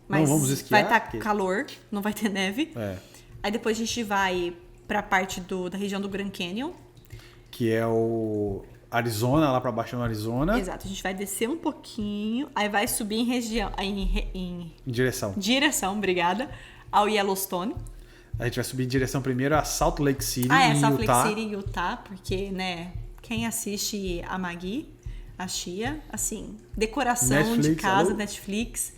Mas não vamos esquiar. Vai estar calor, não vai ter neve. Aí depois a gente vai para a parte da região do Grand Canyon. Que é o Arizona, lá para baixo no Arizona. Exato, a gente vai descer um pouquinho, aí vai subir em região, em direção, obrigada, ao Yellowstone. A gente vai subir em direção primeiro a Salt Lake City, Salt Lake City, Utah, porque, né, quem assiste a Maggie, a Chia, assim, decoração Netflix, de casa, Netflix,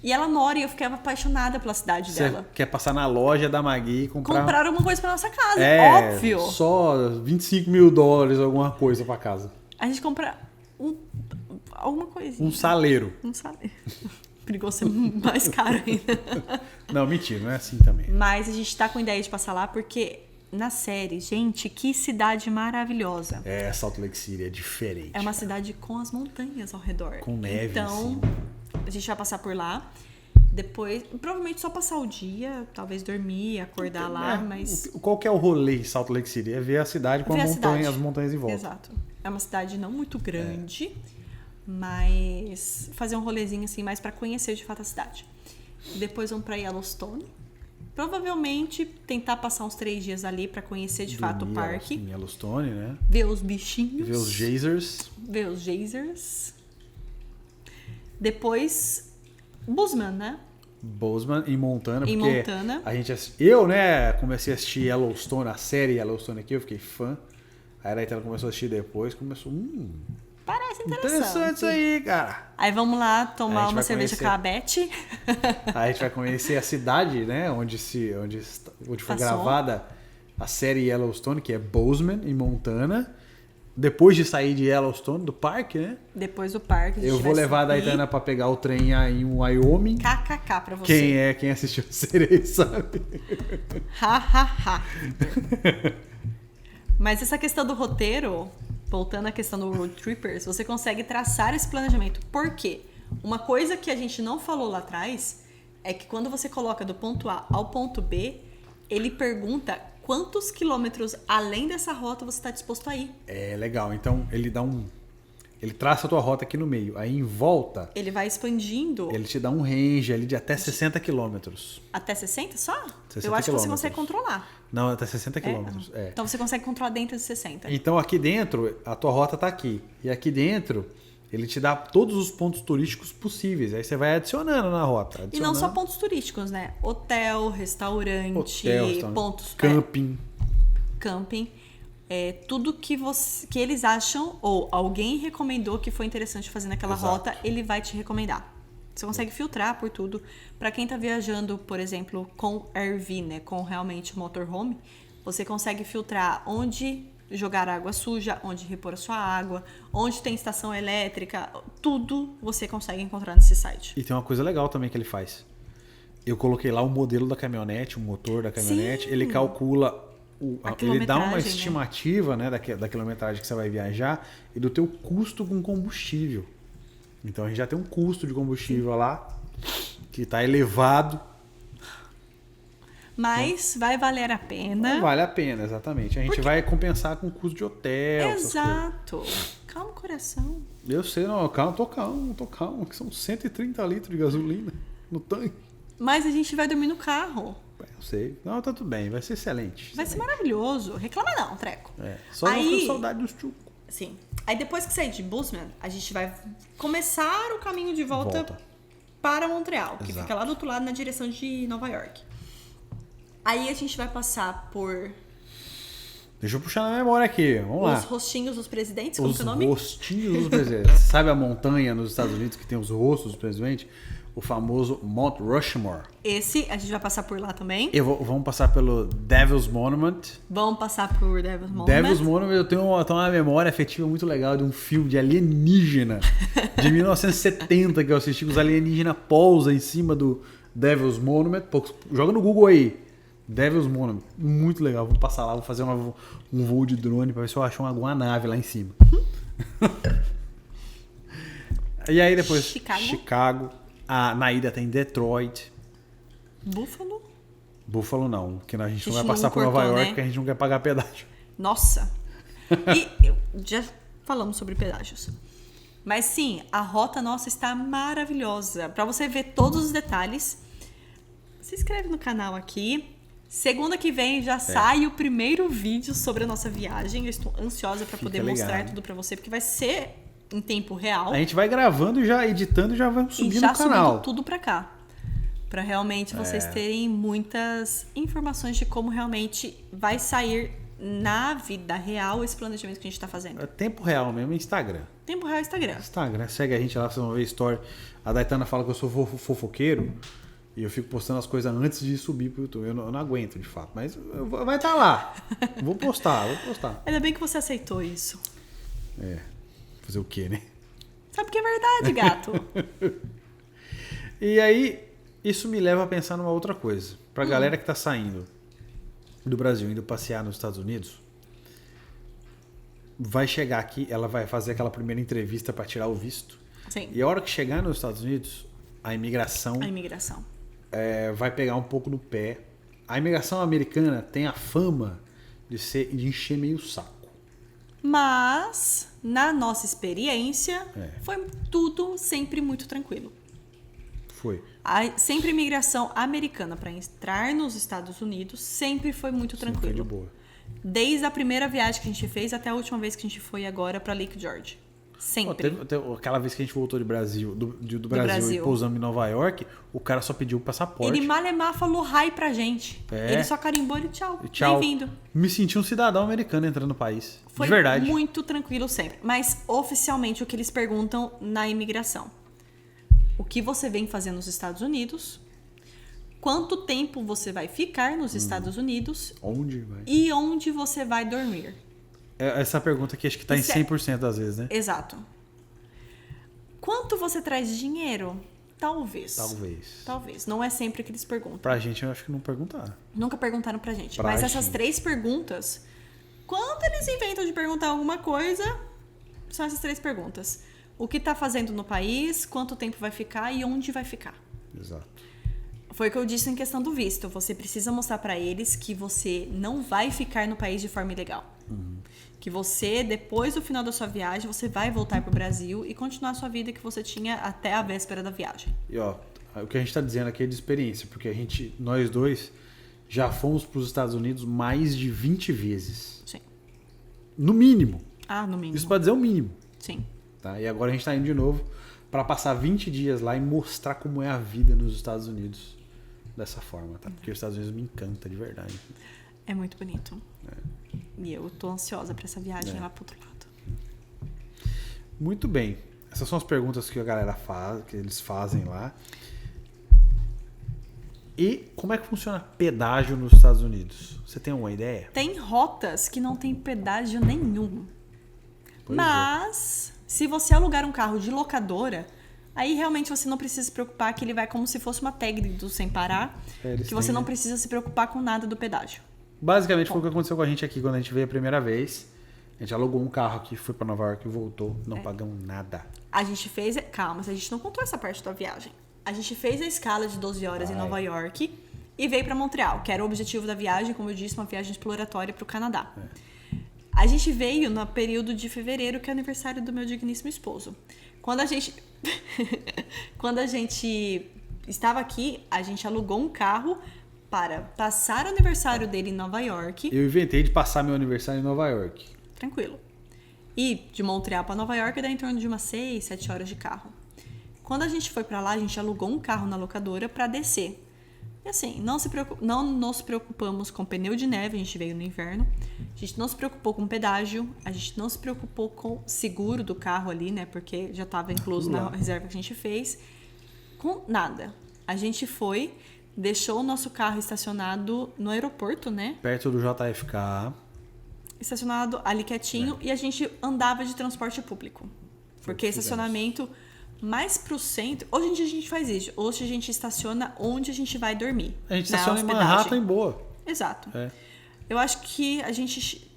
E ela mora e eu ficava apaixonada pela cidade Você dela. quer passar na loja da Magui e Comprar alguma coisa pra nossa casa, É, óbvio. só 25 mil dólares alguma coisa pra casa. A gente compra alguma coisinha. Um saleiro. Não sabe. Perigoso ser mais caro ainda. Não, mentira, não é assim também. Mas a gente tá com ideia de passar lá porque na série, gente, que cidade maravilhosa. É, Salt Lake City é diferente. É uma cidade com as montanhas ao redor. Com neve, Então, assim. a gente vai passar por lá. Depois, provavelmente só passar o dia, talvez dormir, acordar lá, mas... Qual que é o rolê em Salt Lake City? É ver a cidade com Ver a a montanha, cidade. as montanhas em volta. Exato. É uma cidade não muito grande, mas fazer um rolezinho assim mais pra conhecer de fato a cidade. Depois vamos pra Yellowstone. Provavelmente tentar passar uns 3 dias ali pra conhecer de fato o Dormir parque. Em Yellowstone, né? Ver os bichinhos. Ver os geysers. Ver os geysers. Depois, Bozeman, né? Bozeman em Montana, Em porque Montana. a gente eu, né, comecei a assistir Yellowstone, a série Yellowstone aqui, eu fiquei fã. Aí a Itana começou a assistir depois, começou, Parece interessante isso aí, cara. Aí vamos lá A tomar gente uma vai cerveja conhecer. com a Beth. Aí a gente vai conhecer a cidade, né, onde foi Passou. gravada a série Yellowstone, que é Bozeman, em Montana. Depois de sair de Yellowstone, do parque, né? Depois do parque. A gente Eu vou vai levar a subir. Itana pra pegar o trem aí em Wyoming. KKK pra você. Quem assistiu a série sabe. Ha, ha, ha. Mas essa questão do roteiro, voltando à questão do Road Trippers, você consegue traçar esse planejamento. Por quê? Uma coisa que a gente não falou lá atrás é que quando você coloca do ponto A ao ponto B, ele pergunta quantos quilômetros além dessa rota você está disposto a ir. É legal. Então ele ele traça a tua rota aqui no meio. Aí em volta, Ele vai expandindo ele te dá um range ali de até 60 quilômetros. até 60 só? 60 Eu acho que você quilômetros. consegue controlar. Não, até 60 quilômetros. É. Então você consegue controlar dentro de 60. Então aqui dentro, a tua rota tá aqui. E aqui dentro, ele te dá todos os pontos turísticos possíveis. Aí você vai adicionando na rota. E não só adicionando. pontos turísticos, né? Hotel, restaurante, Restaurante, pontos camping. camping. Tudo que eles acham ou alguém recomendou que foi interessante fazer naquela Exato. rota, ele vai te recomendar. Você consegue filtrar por tudo. Para quem tá viajando, por exemplo, com RV, né, com realmente motorhome, você consegue filtrar onde jogar água suja, onde repor a sua água, onde tem estação elétrica, tudo você consegue encontrar nesse site. E tem uma coisa legal também que ele faz. Eu coloquei lá o modelo da caminhonete, o motor da caminhonete. Sim. Ele calcula, ele dá uma quilometragem, né? estimativa, né, da quilometragem que você vai viajar e do teu custo com combustível. Então a gente já tem um custo de combustível lá que está elevado. Mas vai valer a pena. Vale a pena, exatamente. A gente vai compensar com o custo de hotel. essas coisas. Exato. Calma o coração. Eu sei, não, calma, tô calmo, que são 130 litros de gasolina no tanque. Mas a gente vai dormir no carro. Eu sei. Não, tá tudo bem, vai ser excelente. Vai ser maravilhoso. Reclama não, treco. Só Aí- não com saudade dos chucos. Sim. Aí depois que sair de Bozeman, a gente vai começar o caminho de volta para Montreal, que Exato. fica lá do outro lado na direção de Nova York. Aí a gente vai passar por Deixa eu puxar na memória aqui, vamos lá. os rostinhos dos presidentes, como Os que é o nome? rostinhos dos presidentes. Sabe a montanha nos Estados Unidos que tem os rostos dos presidentes? O famoso Mount Rushmore. Esse a gente vai passar por lá também. Vamos passar pelo Devil's Monument. Vamos passar por Devil's Monument. Devil's Monument, eu tenho uma memória afetiva muito legal de um filme de alienígena de 1970 que eu assisti, que os alienígenas pousam em cima do Devil's Monument. Pô, joga no Google aí. Devil's Monument. Muito legal. Vou passar lá, vou fazer um voo de drone pra ver se eu acho alguma nave lá em cima. E aí depois Chicago. Na ida tem Detroit. Buffalo. Buffalo não, porque a gente não vai não passar por cortou, Nova York né? porque a gente não quer pagar pedágio. Nossa. E já falamos sobre pedágios. Mas sim, a rota nossa está maravilhosa. Para você ver todos os detalhes, se inscreve no canal aqui. Segunda que vem já sai o primeiro vídeo sobre a nossa viagem. Eu estou ansiosa para poder mostrar ligado. tudo para você, porque vai ser em tempo real. A gente vai gravando e já editando e já vamos subir e já no canal. subindo tudo para cá. Para realmente vocês terem muitas informações de como realmente vai sair na vida real esse planejamento que a gente tá fazendo. É tempo real mesmo, Instagram. Tempo real Instagram. Instagram, segue a gente lá, vocês vão ver story. A Daitana fala que eu sou fofoqueiro e eu fico postando as coisas antes de subir pro YouTube. Eu não aguento, de fato, mas vai estar lá. Vou postar. Ainda bem que você aceitou isso. Fazer o quê, né? Sabe que é verdade, gato. E aí, isso me leva a pensar numa outra coisa. Pra galera que tá saindo do Brasil, indo passear nos Estados Unidos, vai chegar aqui, ela vai fazer aquela primeira entrevista para tirar o visto. Sim. E a hora que chegar nos Estados Unidos, a imigração vai pegar um pouco no pé. A imigração americana tem a fama de encher meio o saco. Mas, na nossa experiência, foi tudo sempre muito tranquilo. Foi. Sempre a imigração americana para entrar nos Estados Unidos sempre foi muito tranquilo. Foi de boa. Desde a primeira viagem que a gente fez até a última vez que a gente foi agora para Lake George. Sempre. Teve aquela vez que a gente voltou do Brasil e pousamos em Nova York, o cara só pediu o passaporte. Ele malemar falou hi pra gente. Ele só carimbou e tchau. Bem-vindo. Me senti um cidadão americano entrando no país. Foi de verdade. Muito tranquilo sempre. Mas oficialmente o que eles perguntam na imigração: o que você vem fazer nos Estados Unidos? Quanto tempo você vai ficar nos Estados Unidos? Onde vai? E onde você vai dormir? Essa pergunta aqui acho que tá em 100% das vezes, né? Exato. Quanto você traz de dinheiro? Talvez. Não é sempre que eles perguntam. Pra gente, eu acho que não perguntaram. Nunca perguntaram pra gente. Mas essas 3 perguntas, quando eles inventam de perguntar alguma coisa, são essas 3 perguntas. O que tá fazendo no país, quanto tempo vai ficar e onde vai ficar. Exato. Foi o que eu disse em questão do visto. Você precisa mostrar pra eles que você não vai ficar no país de forma ilegal. Que você, depois do final da sua viagem, você vai voltar pro Brasil e continuar a sua vida que você tinha até a véspera da viagem. E ó, o que a gente tá dizendo aqui é de experiência, porque nós dois já fomos pros Estados Unidos mais de 20 vezes. Sim. No mínimo. No mínimo. Isso pra dizer o mínimo. Sim. Tá? E agora a gente tá indo de novo para passar 20 dias lá e mostrar como é a vida nos Estados Unidos dessa forma, tá? Porque os Estados Unidos me encanta de verdade. É muito bonito. E eu tô ansiosa pra essa viagem lá pro outro lado. Muito bem. Essas são as perguntas que a galera faz, que eles fazem lá. E como é que funciona pedágio nos Estados Unidos? Você tem uma ideia? Tem rotas que não tem pedágio nenhum. Mas, se você alugar um carro de locadora, aí realmente você não precisa se preocupar, que ele vai como se fosse uma tag do sem parar, que você não precisa se preocupar com nada do pedágio. Basicamente foi o que aconteceu com a gente aqui quando a gente veio a primeira vez. A gente alugou um carro aqui, foi pra Nova York e voltou. Não pagamos nada. A gente fez... Calma, a gente não contou essa parte da viagem. A gente fez a escala de 12 horas em Nova York e veio pra Montreal, que era o objetivo da viagem, como eu disse, uma viagem exploratória pro Canadá. A gente veio no período de fevereiro, que é o aniversário do meu digníssimo esposo. Quando a gente estava aqui, a gente alugou um carro para passar o aniversário dele em Nova York. Eu inventei de passar meu aniversário em Nova York. Tranquilo. E de Montreal para Nova York dá em torno de umas 6, 7 horas de carro. Quando a gente foi para lá, a gente alugou um carro na locadora para descer. E assim, não nos preocupamos com pneu de neve, a gente veio no inverno. A gente não se preocupou com pedágio, a gente não se preocupou com seguro do carro ali, né? Porque já estava incluso na reserva que a gente fez. Com nada. A gente foi, deixou o nosso carro estacionado no aeroporto, né? Perto do JFK. Estacionado ali quietinho e a gente andava de transporte público. Porque estacionamento mais pro centro... Hoje em dia a gente faz isso. Hoje a gente estaciona onde a gente vai dormir. A gente estaciona em Manhattan em boa. Exato. Eu acho que a gente...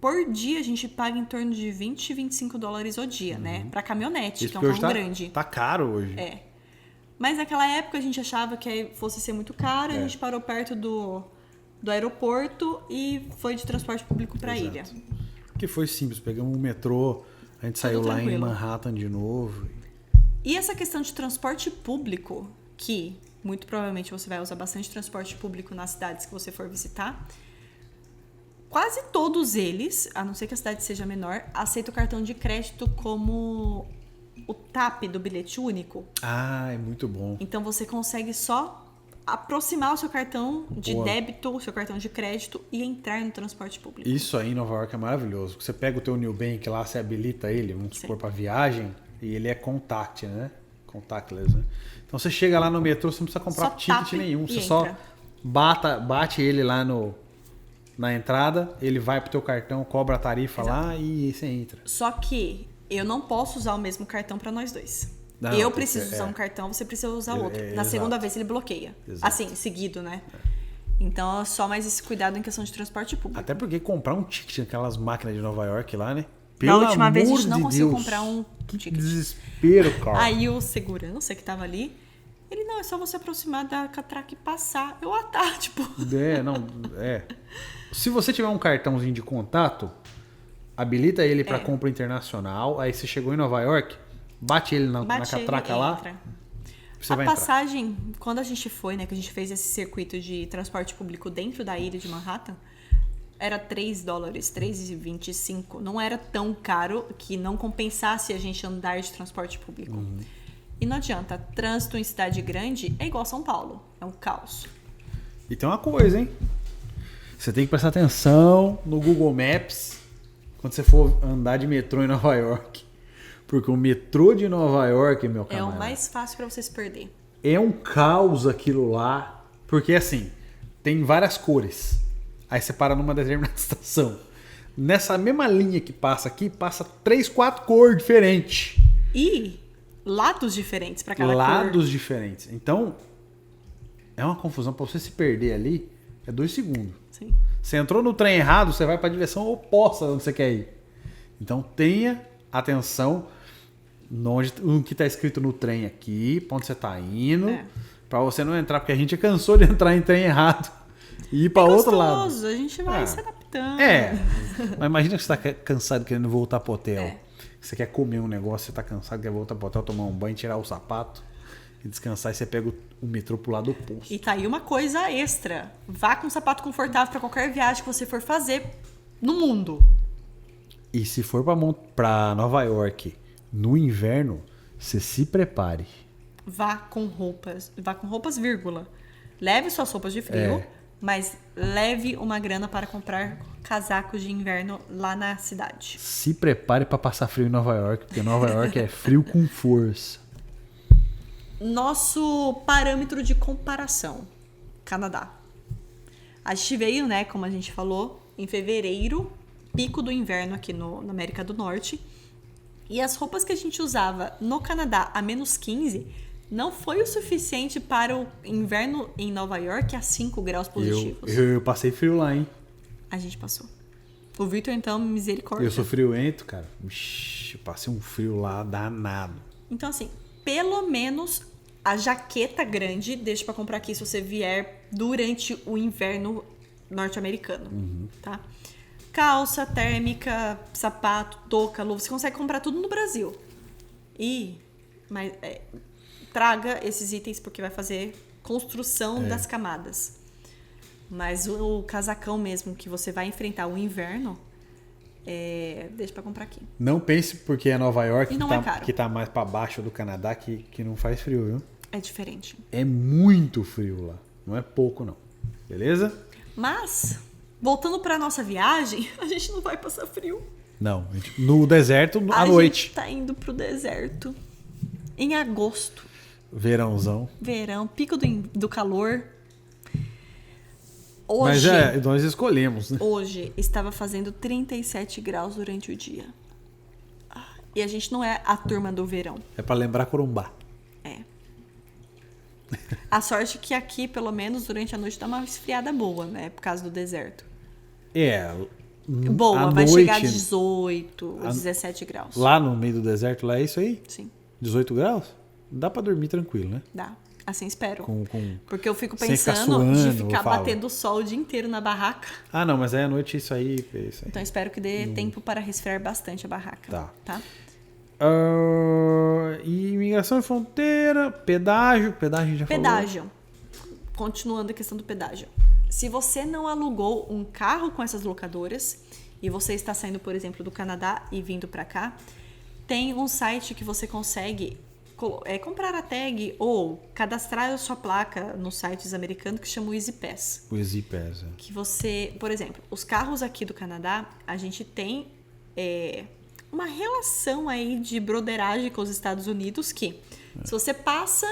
Por dia a gente paga em torno de 20, 25 dólares o dia, né? Pra caminhonete, isso que é um carro grande. Tá caro hoje. Mas naquela época a gente achava que fosse ser muito caro. A gente parou perto do aeroporto e foi de transporte público pra ilha. Que foi simples. Pegamos um metrô, a gente saiu lá em Manhattan de novo. E essa questão de transporte público, que muito provavelmente você vai usar bastante transporte público nas cidades que você for visitar, quase todos eles, a não ser que a cidade seja menor, aceitam o cartão de crédito como o TAP do bilhete único. Ah, é muito bom. Então você consegue só aproximar o seu cartão de Boa. débito, o seu cartão de crédito e entrar no transporte público. Isso aí em Nova York é maravilhoso. Você pega o teu New Bank lá, você habilita ele, vamos supor, para viagem, e ele é contact, né? Contactless, né? Então você chega lá no metrô, você não precisa comprar Só ticket tapa nenhum. e Você só entra. bate ele lá na entrada, ele vai pro teu cartão, cobra a tarifa lá e você entra. Só que eu não posso usar o mesmo cartão para nós dois. Não, eu tem preciso que ser- usar um cartão, você precisa usar outro. Na exato. segunda vez ele bloqueia. Exato. Assim, seguido, né? Então é só mais esse cuidado em questão de transporte público. Até porque comprar um ticket naquelas máquinas de Nova York lá, né? Da última vez a amor gente não de conseguiu Deus, comprar um que ticket. desespero, cara. Aí o segurança que tava ali, ele, não, é só você aproximar da catraca e passar. Eu, tipo... Se você tiver um cartãozinho de contato, habilita ele para É. compra internacional. Aí você chegou em Nova York, bate ele na Bate ele, catraca lá, entra. você A vai entrar. passagem, quando a gente foi, né, que a gente fez esse circuito de transporte público dentro da ilha de Manhattan, era $3, $3,25. Não era tão caro que não compensasse a gente andar de transporte público. E não adianta, trânsito em cidade grande é igual São Paulo, é um caos. E tem uma coisa, hein? Você tem que prestar atenção no Google Maps quando você for andar de metrô em Nova York. Porque o metrô de Nova York, meu É camarada, o mais fácil pra você se perder. é um caos aquilo lá. Porque assim, tem várias cores. Aí você para numa determinada estação. Nessa mesma linha que passa aqui, passa 3, 4 cores diferentes. E lados diferentes pra cada cor. Lados diferentes. Então, é uma confusão. Pra você se perder ali, é 2 segundos. Sim. Você entrou no trem errado, você vai para a direção oposta onde você quer ir. Então tenha atenção no que está escrito no trem aqui, pra onde você está indo, É. para você não entrar, porque a gente cansou de entrar em trem errado e ir para outro lado. Gostoso, a gente vai Ah. se adaptando. É, mas imagina que você está cansado querendo voltar pro hotel. É. Você quer comer um negócio, você está cansado, quer voltar pro hotel, tomar um banho, tirar o sapato e descansar, e você pega o metrô pro lado oposto. E tá aí uma coisa extra. Vá com um sapato confortável pra qualquer viagem que você for fazer no mundo. E se for pra Nova York no inverno, você se prepare. Vá com roupas, vírgula. Leve suas roupas de frio, É. mas leve uma grana para comprar casacos de inverno lá na cidade. Se prepare para passar frio em Nova York, porque Nova York é frio com força. Nosso parâmetro de comparação, Canadá. A gente veio, né, como a gente falou, em fevereiro, pico do inverno aqui na América do Norte. E as roupas que a gente usava no Canadá a menos 15 não foi o suficiente para o inverno em Nova York a 5 graus positivos. Eu passei frio lá, hein? A gente passou. O Victor, então, misericórdia. Eu sou friorento, cara. Ixi, eu passei um frio lá danado. Então, assim, pelo menos a jaqueta grande deixa pra comprar aqui se você vier durante o inverno norte-americano, tá? Calça térmica, sapato, touca, luva, você consegue comprar tudo no Brasil. Mas traga esses itens porque vai fazer construção das camadas. Mas o casacão mesmo que você vai enfrentar o inverno, deixa pra comprar aqui. Não pense porque é Nova York E não é caro. que tá mais para baixo do Canadá que não faz frio, viu? É diferente. É muito frio lá. Não é pouco, não. Beleza? Mas, voltando pra nossa viagem, a gente não vai passar frio. Não. No deserto, à A noite. gente tá indo pro deserto em agosto, Verãozão. verão, pico do calor. Mas Hoje, nós escolhemos, né? hoje estava fazendo 37 graus durante o dia. E a gente não é a turma do verão. É para lembrar Corumbá. É. A sorte é que aqui, pelo menos, durante a noite dá uma esfriada boa, né? Por causa do deserto. Boa, à vai noite, chegar a 18, 17 graus. Lá no meio do deserto, lá é isso aí? Sim, 18 graus? Dá pra dormir tranquilo, né? dá. Assim espero. Com... Porque eu fico Sem ficar pensando suando, de ficar eu falo. batendo sol o dia inteiro na barraca. Ah, não, mas aí à noite isso aí. É isso aí. Então espero que dê tempo para resfriar bastante a barraca. Tá. E imigração e fronteira, pedágio a gente já falou. Pedágio. Continuando a questão do pedágio. Se você não alugou um carro com essas locadoras e você está saindo, por exemplo, do Canadá e vindo para cá, tem um site que você consegue comprar a tag ou cadastrar a sua placa nos sites americanos que chamam o Easy Pass. O Easy Pass. Que você, por exemplo, os carros aqui do Canadá, a gente tem uma relação aí de broderagem com os Estados Unidos que, se você passa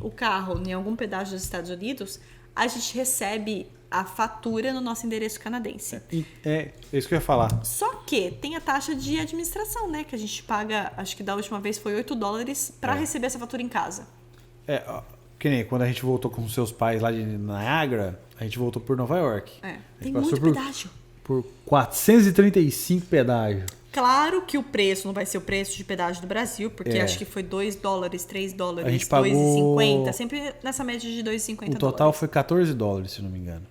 o carro em algum pedágio dos Estados Unidos, a gente recebe a fatura no nosso endereço canadense. É isso que eu ia falar. Só que tem a taxa de administração, né? Que a gente paga, acho que da última vez foi $8 para receber essa fatura em casa. Que nem quando a gente voltou com seus pais lá de Niagara, a gente voltou por Nova York. Tem muito pedágio. Por 435 pedágio. Claro que o preço não vai ser o preço de pedágio do Brasil, porque acho que foi $2, $3, a gente pagou $2,50, sempre nessa média de $2,50. O total foi $14, se não me engano.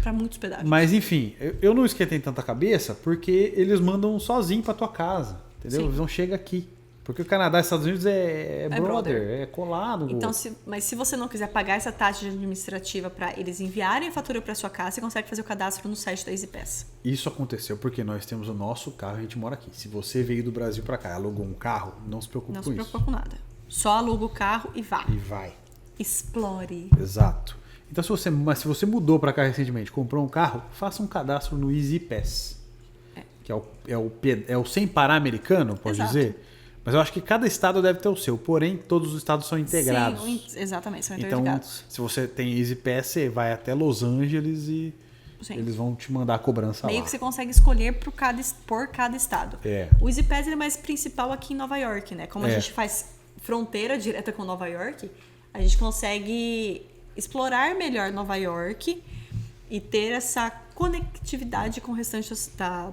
Para muitos pedágios. Mas enfim, eu não esquentei tanta cabeça porque eles mandam sozinho pra tua casa, entendeu? Sim. Eles não chegam aqui. Porque o Canadá e os Estados Unidos é brother, é colado. Então, mas se você não quiser pagar essa taxa administrativa para eles enviarem a fatura para sua casa, você consegue fazer o cadastro no site da Easy Pass. Isso aconteceu porque nós temos o nosso carro e a gente mora aqui. Se você veio do Brasil para cá e alugou um carro, não se preocupe com isso. Não se preocupa com nada. Só aluga o carro e vá. E vai. Explore. Exato. Então, se você mudou para cá recentemente, comprou um carro, faça um cadastro no Easy Pass. Que é o sem parar americano, pode dizer? Mas eu acho que cada estado deve ter o seu, porém todos os estados são integrados. Sim, exatamente, são interligados. Então, se você tem Easy Pass, você vai até Los Angeles e eles vão te mandar a cobrança lá. Meio que você consegue escolher por cada estado. O Easy Pass é mais principal aqui em Nova York, né? Como a gente faz fronteira direta com Nova York, a gente consegue explorar melhor Nova York e ter essa conectividade com o restante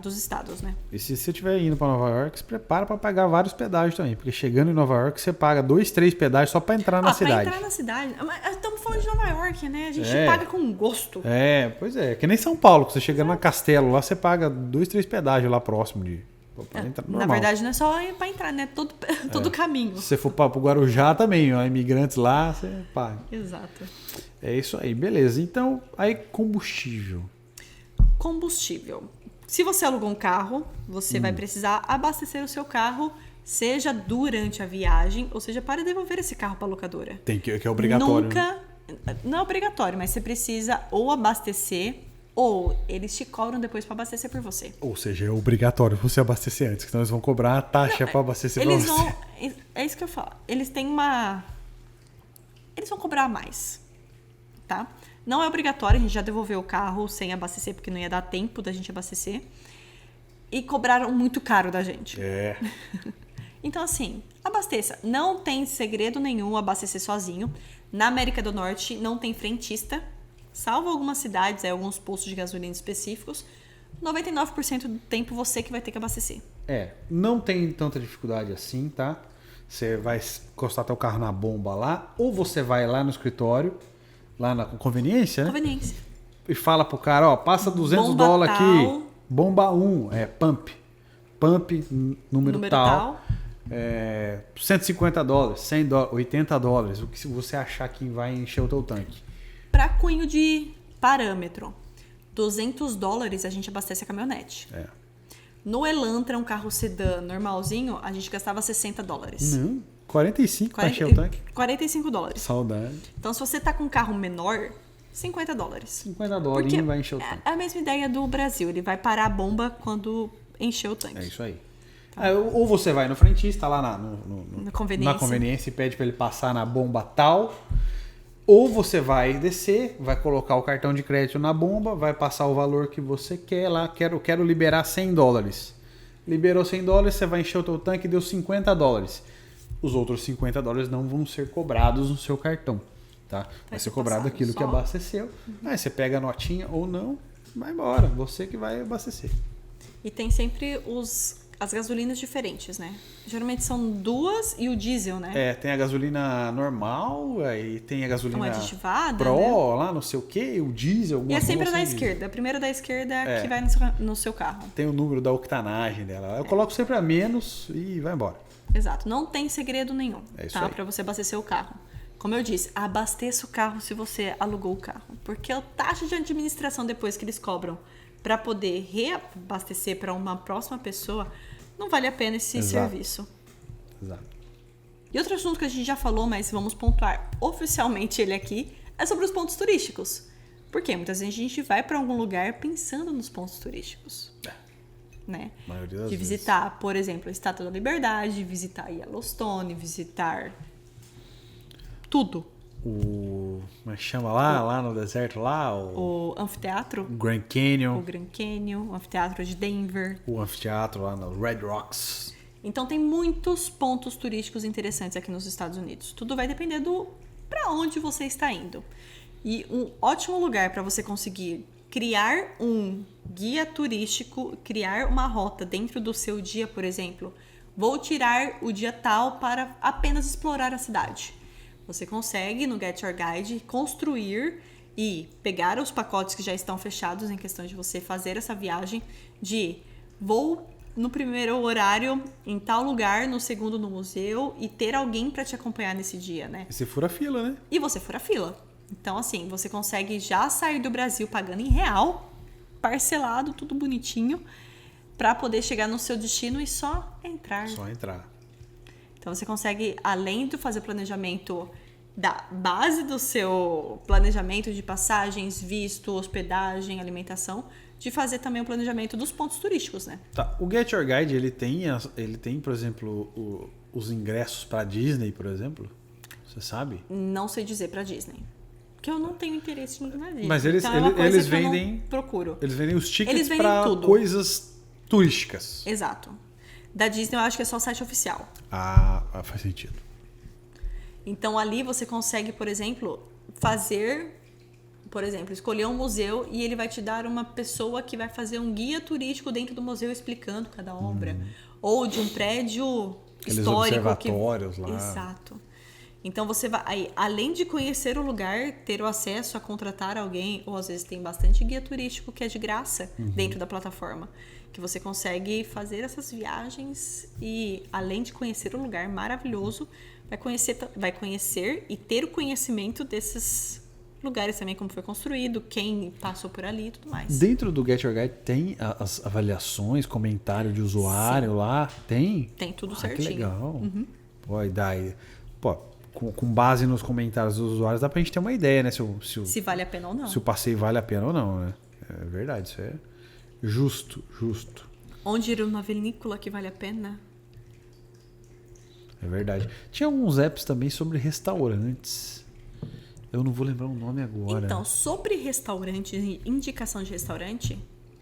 dos estados, né? E se você estiver indo para Nova York, se prepara para pagar vários pedágios também, porque chegando em Nova York você paga 2, 3 pedágios só para entrar na cidade. Para entrar na cidade. Mas estamos falando de Nova York, né? A gente paga com gosto. Pois é. Que nem São Paulo, que você chega na Castelo, lá você paga 2, 3 pedágios lá próximo na verdade, não é só para entrar, né? Todo o caminho. Se você for para o Guarujá também, imigrantes lá, você paga. Exato. É isso aí, beleza. Então, aí combustível. Se você alugou um carro, você vai precisar abastecer o seu carro, seja durante a viagem, ou seja, para devolver esse carro para a locadora. Que é obrigatório. Não é obrigatório, mas você precisa ou abastecer, ou eles te cobram depois para abastecer por você. Ou seja, é obrigatório você abastecer antes, senão eles vão cobrar a taxa para abastecer para você. É isso que eu falo. Eles vão cobrar mais, tá? Não é obrigatório, a gente já devolveu o carro sem abastecer, porque não ia dar tempo da gente abastecer. E cobraram muito caro da gente. Então, assim, abasteça. Não tem segredo nenhum abastecer sozinho. Na América do Norte não tem frentista, salvo algumas cidades, alguns postos de gasolina específicos. 99% do tempo você que vai ter que abastecer. Não tem tanta dificuldade assim, tá? Você vai encostar teu carro na bomba lá, ou você vai lá no escritório, lá na conveniência, né? Conveniência. E fala pro cara, passa $200 aqui. Bomba 1, pump. Pump, número tal. $150, $100, $80. O que você achar que vai encher o teu tanque. Para cunho de parâmetro, $200 a gente abastece a caminhonete. No Elantra, um carro sedã normalzinho, a gente gastava $60. Não, 45 para encher o tanque. $45. Saudade. Então, se você tá com um carro menor, $50. $50 porque vai encher o tanque. É a mesma ideia do Brasil. Ele vai parar a bomba quando encher o tanque. É isso aí. Ou você vai no frentista lá na conveniência e pede para ele passar na bomba tal. Ou você vai descer, vai colocar o cartão de crédito na bomba, vai passar o valor que você quer lá. Quero liberar $100. Liberou $100, você vai encher o teu tanque e deu $50. Os outros $50 não vão ser cobrados no seu cartão. Tá? Vai ser cobrado aquilo que abasteceu. Aí você pega a notinha ou não, vai embora. Você que vai abastecer. E tem sempre as gasolinas diferentes, né? Geralmente são duas e o diesel, né? Tem a gasolina normal, aí tem a gasolina aditivada, Pro, né? lá não sei o que, o diesel. E é sempre a da esquerda. A primeira da esquerda que vai no seu carro. Tem o número da octanagem dela. Eu coloco sempre a menos e vai embora. Exato. Não tem segredo nenhum, tá? Para você abastecer o carro. Como eu disse, abasteça o carro se você alugou o carro. Porque a taxa de administração depois que eles cobram para poder reabastecer para uma próxima pessoa, não vale a pena esse serviço. Exato. E outro assunto que a gente já falou, mas vamos pontuar oficialmente ele aqui, é sobre os pontos turísticos. Porque muitas vezes a gente vai para algum lugar pensando nos pontos turísticos. Né? Maioria das De visitar, por exemplo, a Estátua da Liberdade, visitar Yellowstone, visitar tudo. Como é que chama lá no deserto lá? O anfiteatro, Grand Canyon. o Grand Canyon, o anfiteatro de Denver. O anfiteatro lá no Red Rocks. Então tem muitos pontos turísticos interessantes aqui nos Estados Unidos. Tudo vai depender do para onde você está indo. E um ótimo lugar para você conseguir criar um guia turístico, criar uma rota dentro do seu dia, por exemplo. Vou tirar o dia tal para apenas explorar a cidade. Você consegue no Get Your Guide construir e pegar os pacotes que já estão fechados em questão de você fazer essa viagem de vou no primeiro horário em tal lugar, no segundo no museu e ter alguém para te acompanhar nesse dia, né? E você fura fila, né? E você fura fila. Então, assim, você consegue já sair do Brasil pagando em real, parcelado, tudo bonitinho, para poder chegar no seu destino e só entrar. Só entrar. Então, você consegue, além de fazer o planejamento da base do seu planejamento de passagens, visto, hospedagem, alimentação, de fazer também o planejamento dos pontos turísticos, né? Tá. O Get Your Guide, ele tem, por exemplo, os ingressos para Disney, por exemplo? Você sabe? Não sei dizer para Disney. Porque eu não tenho interesse na Disney. Mas eles, então, é uma coisa eles que eu não vendem. procuro. Eles vendem os Eles tickets vendem para tudo. coisas turísticas. Exato. Da Disney eu acho que é só o site oficial. Ah, faz sentido. Então ali você consegue, por exemplo, escolher um museu e ele vai te dar uma pessoa que vai fazer um guia turístico dentro do museu explicando cada obra. Ou de um prédio Aqueles histórico. observatórios lá. Exato. Então você vai, aí, além de conhecer o lugar, ter o acesso a contratar alguém, ou às vezes tem bastante guia turístico que é de graça dentro da plataforma, que você consegue fazer essas viagens e além de conhecer o lugar maravilhoso, vai conhecer e ter o conhecimento desses lugares também, como foi construído, quem passou por ali e tudo mais. Dentro do Get Your Guide tem as avaliações, comentário de usuário lá? Tem? Tem tudo Que certinho. legal. Pô, e daí, com base nos comentários dos usuários, dá pra gente ter uma ideia, né? Se vale a pena ou não. Se o passeio vale a pena ou não, né? É verdade, isso é justo. Onde ir numa vinícola que vale a pena? É verdade. Tinha alguns apps também sobre restaurantes. Eu não vou lembrar o nome agora. Então, sobre restaurantes e indicação de restaurante,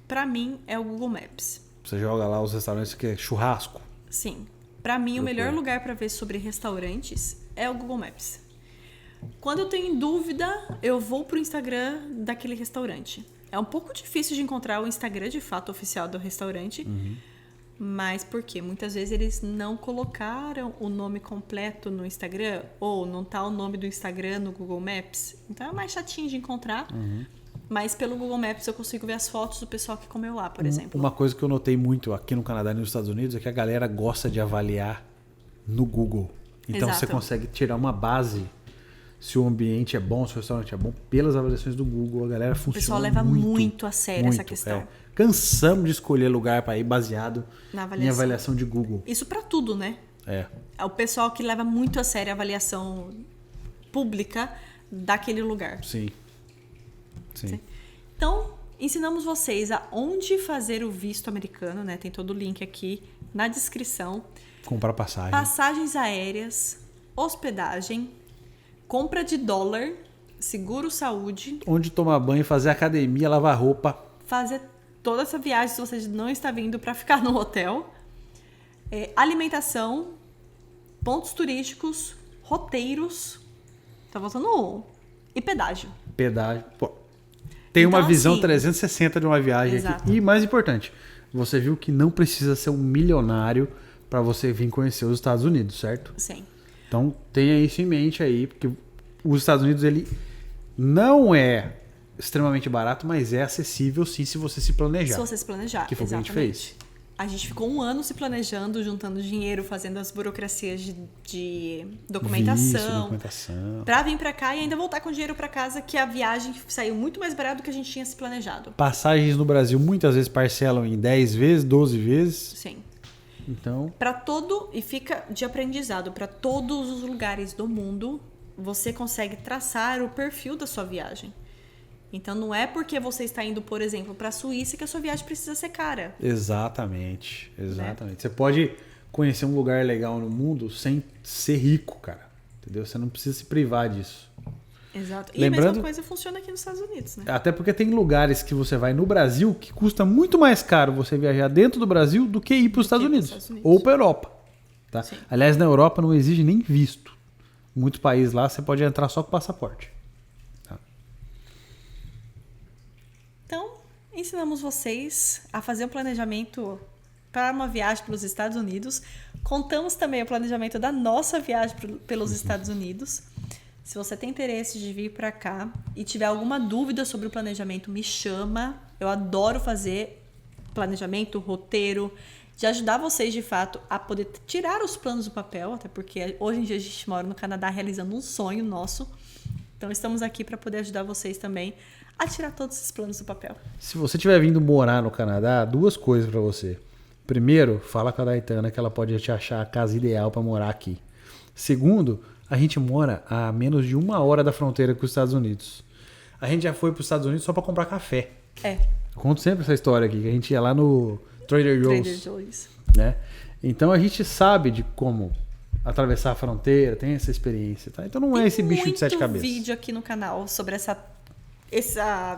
pra mim é o Google Maps. Você joga lá os restaurantes que é churrasco. Sim. Pra mim, o melhor lugar pra ver sobre restaurantes é o Google Maps. Quando eu tenho dúvida, eu vou pro Instagram daquele restaurante. É um pouco difícil de encontrar o Instagram de fato oficial do restaurante. Mas por quê? Muitas vezes eles não colocaram o nome completo no Instagram ou não tá o nome do Instagram no Google Maps. Então é mais chatinho de encontrar. Mas pelo Google Maps eu consigo ver as fotos do pessoal que comeu lá, por exemplo. Uma coisa que eu notei muito aqui no Canadá e nos Estados Unidos é que a galera gosta de avaliar no Google. Então Exato. você consegue tirar uma base se o ambiente é bom, se o restaurante é bom, pelas avaliações do Google. A galera funciona. O pessoal leva muito a sério essa questão. É. Cansamos de escolher lugar para ir baseado Na em avaliação de Google. Isso pra tudo, né? É. É o pessoal que leva muito a sério a avaliação pública daquele lugar. Sim. Então, ensinamos vocês a onde fazer o visto americano, né? Tem todo o link aqui na descrição. Comprar passagem. Passagens aéreas, hospedagem, compra de dólar, seguro-saúde, Onde tomar banho, fazer academia, lavar roupa. fazer toda essa viagem se você não está vindo para ficar no hotel, alimentação, pontos turísticos, roteiros, tá faltando um, e pedágio. Pedágio. Pô, tem Então, uma visão assim, 360 de uma viagem Exato. aqui. E mais importante, você viu que não precisa ser um milionário para você vir conhecer os Estados Unidos, certo? Sim. Então tenha isso em mente aí, porque os Estados Unidos ele não é extremamente barato, mas é acessível sim se você se planejar. Se você se planejar. Que foi o que a gente fez. A gente ficou 1 ano se planejando, juntando dinheiro, fazendo as burocracias de documentação. Pra vir pra cá e ainda voltar com dinheiro pra casa, que a viagem saiu muito mais barata do que a gente tinha se planejado. Passagens no Brasil muitas vezes parcelam em 10 vezes, 12 vezes. Sim. Então, E fica de aprendizado para todos os lugares do mundo, você consegue traçar o perfil da sua viagem. Então não é porque você está indo, por exemplo, para a Suíça que a sua viagem precisa ser cara. exatamente. Você pode conhecer um lugar legal no mundo sem ser rico, cara. Entendeu? Você não precisa se privar disso. Exato. E Lembrando, a mesma coisa funciona aqui nos Estados Unidos, né? até porque tem lugares que você vai no Brasil que custa muito mais caro você viajar dentro do Brasil do que ir para os Estados Unidos. Ou para a Europa. Tá? Aliás, na Europa não exige nem visto. Muitos países lá você pode entrar só com passaporte. Tá? Então, ensinamos vocês a fazer um planejamento para uma viagem pelos Estados Unidos. Contamos também o planejamento da nossa viagem pelos Estados Unidos. Se você tem interesse de vir para cá e tiver alguma dúvida sobre o planejamento, me chama. Eu adoro fazer planejamento, roteiro, de ajudar vocês de fato a poder tirar os planos do papel, até porque hoje em dia a gente mora no Canadá realizando um sonho nosso. Então estamos aqui para poder ajudar vocês também a tirar todos esses planos do papel. Se você estiver vindo morar no Canadá, 2 coisas para você. Primeiro, fala com a Daitana que ela pode te achar a casa ideal para morar aqui. Segundo, a gente mora a menos de 1 hora da fronteira com os Estados Unidos. A gente já foi para os Estados Unidos só para comprar café. Eu conto sempre essa história aqui, que a gente ia lá no Trader Joe's. Né? Então a gente sabe de como atravessar a fronteira, tem essa experiência. Tá? Então não é esse bicho de 7 cabeças. Tem muito vídeo aqui no canal sobre essa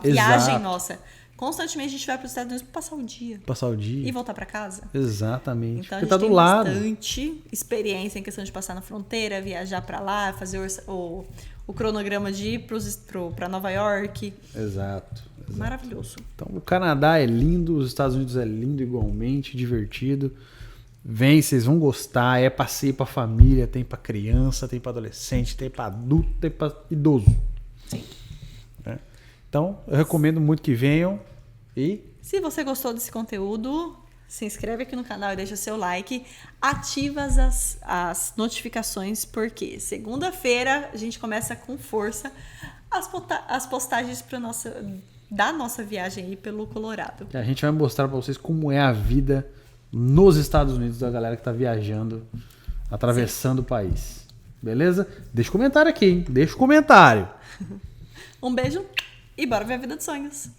viagem nossa. Constantemente a gente vai para os Estados Unidos para passar o dia. E voltar para casa. Exatamente. Então porque a gente tem do lado. bastante experiência em questão de passar na fronteira, viajar para lá, fazer o cronograma de ir para Nova York. Exato. Maravilhoso. Então o Canadá é lindo, os Estados Unidos é lindo igualmente, divertido. Vem, vocês vão gostar. É passeio para família, tem para criança, tem para adolescente, tem para adulto, tem para idoso. Sim. Então, eu recomendo muito que venham e... Se você gostou desse conteúdo, se inscreve aqui no canal e deixa seu like. Ativa as notificações, porque segunda-feira a gente começa com força as postagens da nossa viagem aí pelo Colorado. A gente vai mostrar para vocês como é a vida nos Estados Unidos da galera que está viajando, atravessando o país. Beleza? Deixa um comentário aqui, hein? Deixa um comentário. Um beijo. E bora ver a vida dos sonhos.